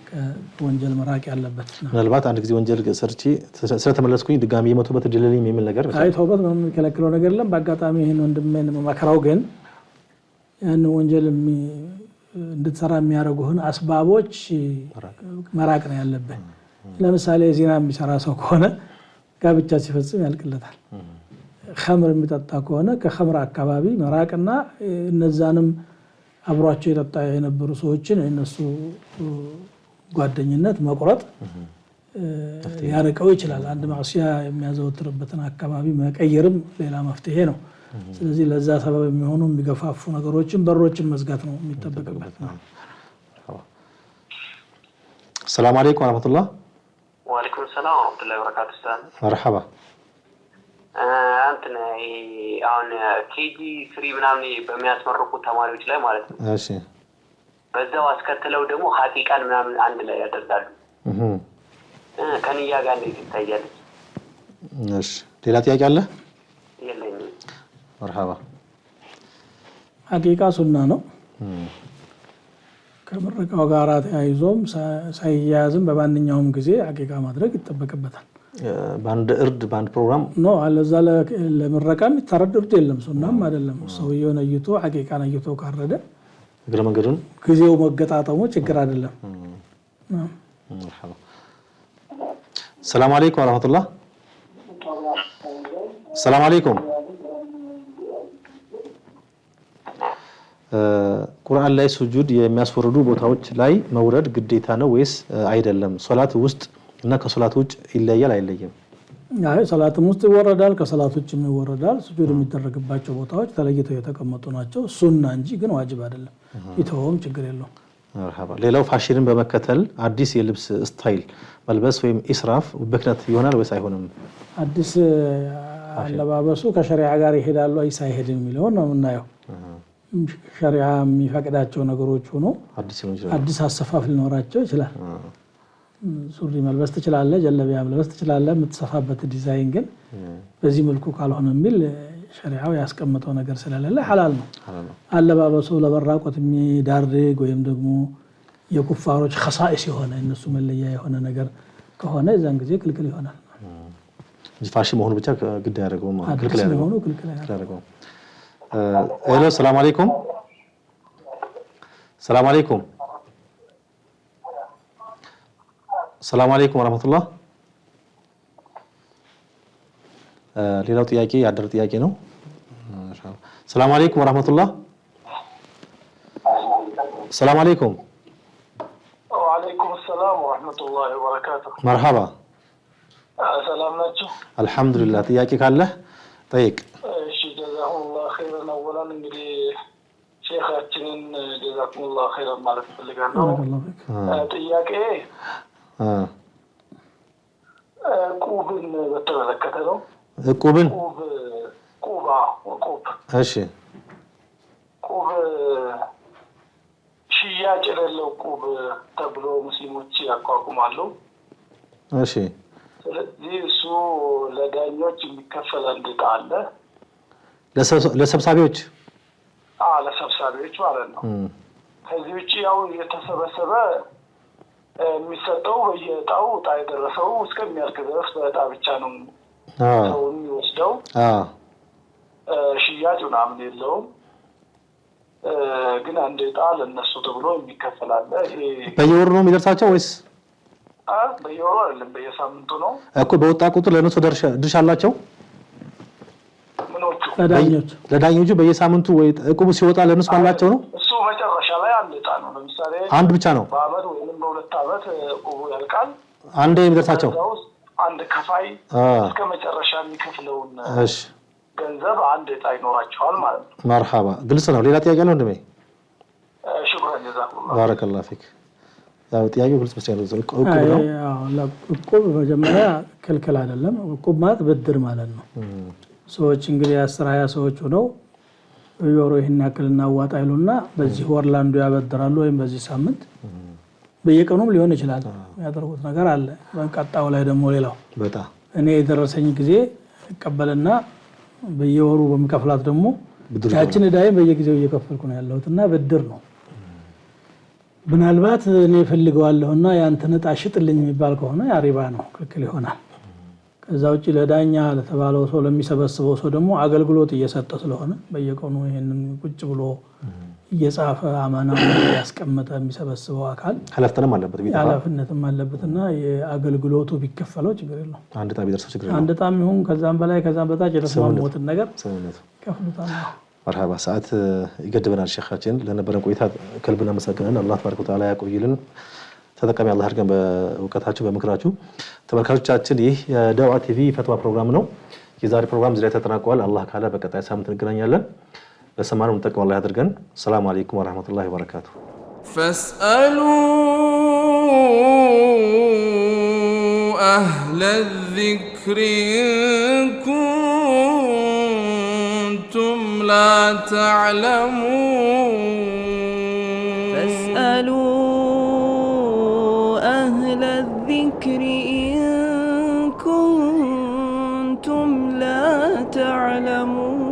ከወንጀል መራቅ ያለበት። ምናልባት አንድ ጊዜ ወንጀል ሰርቼ ስለተመለስኩኝ ድጋሚ የመቶበት ድልልኝ የሚል ነገር አይ ተውበት ምንም የሚከለክለው ነገር የለም። በአጋጣሚ ይሄን ወንድሜን መከራው ግን ያን ወንጀል እንድትሰራ የሚያደርጉህን አስባቦች መራቅ ነው ያለብህ። ለምሳሌ ዚና የሚሰራ ሰው ከሆነ ጋብቻ ሲፈጽም ያልቅለታል። ኸምር የሚጠጣ ከሆነ ከኸምር አካባቢ መራቅና እነዛንም አብሯቸው የጠጣ የነበሩ ሰዎችን እነሱ ጓደኝነት መቁረጥ ያርቀው ይችላል። አንድ ማዕሲያ የሚያዘወትርበትን አካባቢ መቀየርም ሌላ መፍትሄ ነው። ስለዚህ ለዛ ሰበብ የሚሆኑ የሚገፋፉ ነገሮችን በሮችን መዝጋት ነው የሚጠበቅበት። ሰላም አለይኩም ወራህመቱላህ። ወአለይኩም ሰላም ወራህመቱላሂ ወበረካቱሁ። መርሐባ። አንተ አሁን ኬጂ 3 ምናምን በሚያስመርቁ ተማሪዎች ላይ ማለት ነው። እሺ። በዛው አስከትለው ደግሞ ሐቂቃን ምናምን አንድ ላይ ያደርጋሉ። ከንያ ጋር እንዴት ይታያል? እሺ። ሌላ ጥያቄ አለ? የለኝም። መርሐባ። ሐቂቃ ሱና ነው። ከምረቃው ጋር ተያይዞም ሳይያዝም በማንኛውም ጊዜ ሐቂቃ ማድረግ ይጠበቅበታል። በአንድ እርድ በአንድ ፕሮግራም ነው አለዛ ለምረቃ የሚታረድ እርድ የለም፣ ሱናም አይደለም። ሰውየው ነይቶ ሐቂቃ ነይቶ ካረደ እግረ መንገዱን ጊዜው መገጣጠሙ ችግር አይደለም። መርሐባ። ሰላም አለይኩም ወራህመቱላህ። ሰላም አለይኩም። ቁርአን ላይ ሱጁድ የሚያስወርዱ ቦታዎች ላይ መውረድ ግዴታ ነው ወይስ አይደለም? ሶላት ውስጥ እና ከሶላት ውጭ ይለያል አይለይም? አይ ሶላትም ውስጥ ይወረዳል፣ ከሶላት ውጭም ይወረዳል። ሱጁድ የሚደረግባቸው ቦታዎች ተለይተው የተቀመጡ ናቸው። ሱና እንጂ ግን ዋጅብ አይደለም። ይተውም ችግር የለውም። መርሐባ። ሌላው ፋሽንን በመከተል አዲስ የልብስ ስታይል መልበስ ወይም ኢስራፍ ብክነት ይሆናል ወይስ አይሆንም? አዲስ አለባበሱ ከሸሪዓ ጋር ይሄዳል ወይስ አይሄድም የሚለውን ነው የምናየው። ሸሪዓ የሚፈቅዳቸው ነገሮች ሆኖ አዲስ አሰፋፍ ሊኖራቸው ይችላል። ሱሪ መልበስ ትችላለህ፣ ጀለቢያ መልበስ ትችላለህ። የምትሰፋበት ዲዛይን ግን በዚህ መልኩ ካልሆነ የሚል ሸሪዓው ያስቀመጠው ነገር ስለሌለ ሐላል ነው። አለባበሱ ለበራቆት የሚዳርግ ወይም ደግሞ የኩፋሮች ኸሳኢስ የሆነ እነሱ መለያ የሆነ ነገር ከሆነ እዛን ጊዜ ክልክል ይሆናል። ፋሽን መሆኑ ብቻ ግድ ያደርገው ማለት ክልክል ያደርገው። ሄሎ ሰላም አለይኩም። ሰላም አለይኩም። ሰላም አለይኩም ወራህመቱላህ። ሌላው ጥያቄ ያደረ ጥያቄ ነው። ሰላም አለይኩም ወራህመቱላህ። ሰላም አለይኩም። ወአለይኩም ሰላም ወራህመቱላሂ ወበረካቱሁ። መርሐባ። ሰላም ናችሁ? አልሐምዱሊላህ። ጥያቄ ካለህ ጠይቅ። እሺ ጀዛሁሙላህ ኸይረን። አወላን እንግዲህ ሼኻችንን ጀዛኩሙላህ ኸይረን ማለት ፈልጋለሁ። ጥያቄ ቁብን በተመለከተ ነው። ቁብን ቁብ እሺ ቁብ ሽያጭ የሌለው ቁብ ተብሎ ሙስሊሞች ያቋቁማሉ። እሺ ስለዚህ እሱ ለዳኞች የሚከፈል አንድ ዕጣ አለ። ለሰብሳቢዎች ለሰብሳቢዎች ማለት ነው። ከዚህ ውጪ ያው የተሰበሰበ የሚሰጠው በየዕጣው ዕጣ የደረሰው እስከሚያልቅ ድረስ በዕጣ ብቻ ነው ሰው የሚወስደው። ሽያጭ ምናምን የለውም። ግን አንድ ዕጣ ለነሱ ተብሎ የሚከፈል አለ። በየወሩ ነው የሚደርሳቸው ወይስ? በየወሩ አይደለም፣ በየሳምንቱ ነው እኮ። በወጣ ቁጥር ለነሱ ድርሻ አላቸው። ምኖቹ ለዳኞቹ በየሳምንቱ ወይ እቁቡ ሲወጣ ለነሱ አላቸው ነው። እሱ መጨረሻ ላይ አንድ ዕጣ ነው። ለምሳሌ አንድ ብቻ ነው በአመት ወይም በሁለት አመት እቁቡ ያልቃል። አንዴ የሚደርሳቸው አንድ ከፋይ እስከ መጨረሻ የሚከፍለውን ገንዘብ አንድ ዕጣ ይኖራቸዋል ማለት ነው። መርሐባ፣ ግልጽ ነው። ሌላ ጥያቄ ነው እንደምን? ሽኩራን ጀዛኩላህ ባረከላሁ ፊክ። ያው ጥያቄው ግልጽ መስሎኝ ነው። እቁብ ነው። እቁብ መጀመሪያ ክልክል አይደለም። እቁብ ማለት ብድር ማለት ነው። ሰዎች እንግዲህ 10-20 ሰዎች ሆነው በየወሩ ይሄን ያክል እናዋጣ ይሉና በዚህ ወር ላንዱ ያበድራሉ፣ ወይም በዚህ ሳምንት በየቀኑም ሊሆን ይችላል ያደርጉት ነገር አለ። በቀጣው ላይ ደግሞ ሌላው በጣም እኔ የደረሰኝ ጊዜ እቀበልና በየወሩ በሚከፍላት ደግሞ ያችን ዕዳዬን በየጊዜው እየከፈልኩ ነው ያለሁትና ብድር ነው። ምናልባት እኔ ፈልገዋለሁና ያንተን ዕጣ ሽጥልኝ የሚባል ከሆነ ያ ሪባ ነው፣ ክልክል ይሆናል። ከዛ ውጪ ለዳኛ ለተባለው ሰው ለሚሰበስበው ሰው ደግሞ አገልግሎት እየሰጠ ስለሆነ በየቀኑ ይሄንን ቁጭ ብሎ እየጻፈ አማናውን ያስቀመጠ የሚሰበስበው አካል ኃላፊነትም አለበትና የአገልግሎቱ ቢከፈለው ችግር የለውም። አንድ ዕጣ ቢደርሰው ችግር የለውም። አንድ ዕጣም ይሁን ከዛም በላይ ከዛም በታች የተስማሙትን ነገር ከፍሉታል። መርሐባ፣ ሰዓት ይገድበናል። ሼኻችን ለነበረን ቆይታ ከልብ እናመሰግናለን። አላህ ተባረከ ወተዓላ ያቆይልን። ተጠቃሚ አላህ አድርገን በእውቀታችሁ በምክራችሁ። ተመልካቾቻችን ይህ የዳዕዋ ቲቪ ፈትዋ ፕሮግራም ነው። የዛሬ ፕሮግራም እዚህ ላይ ተጠናቋል። አላህ ካለ በቀጣይ ሳምንት እንገናኛለን። በሰማነው እንጠቀም አላህ ያድርገን። ሰላም አለይኩም ወራህመቱላሂ ወበረካቱሁ። ፈስአሉ አህለ ዚክሪ ኩንቱም ላ ተዕለሙን ፈስአሉ أهل الذكر إن كنتم لا تعلمون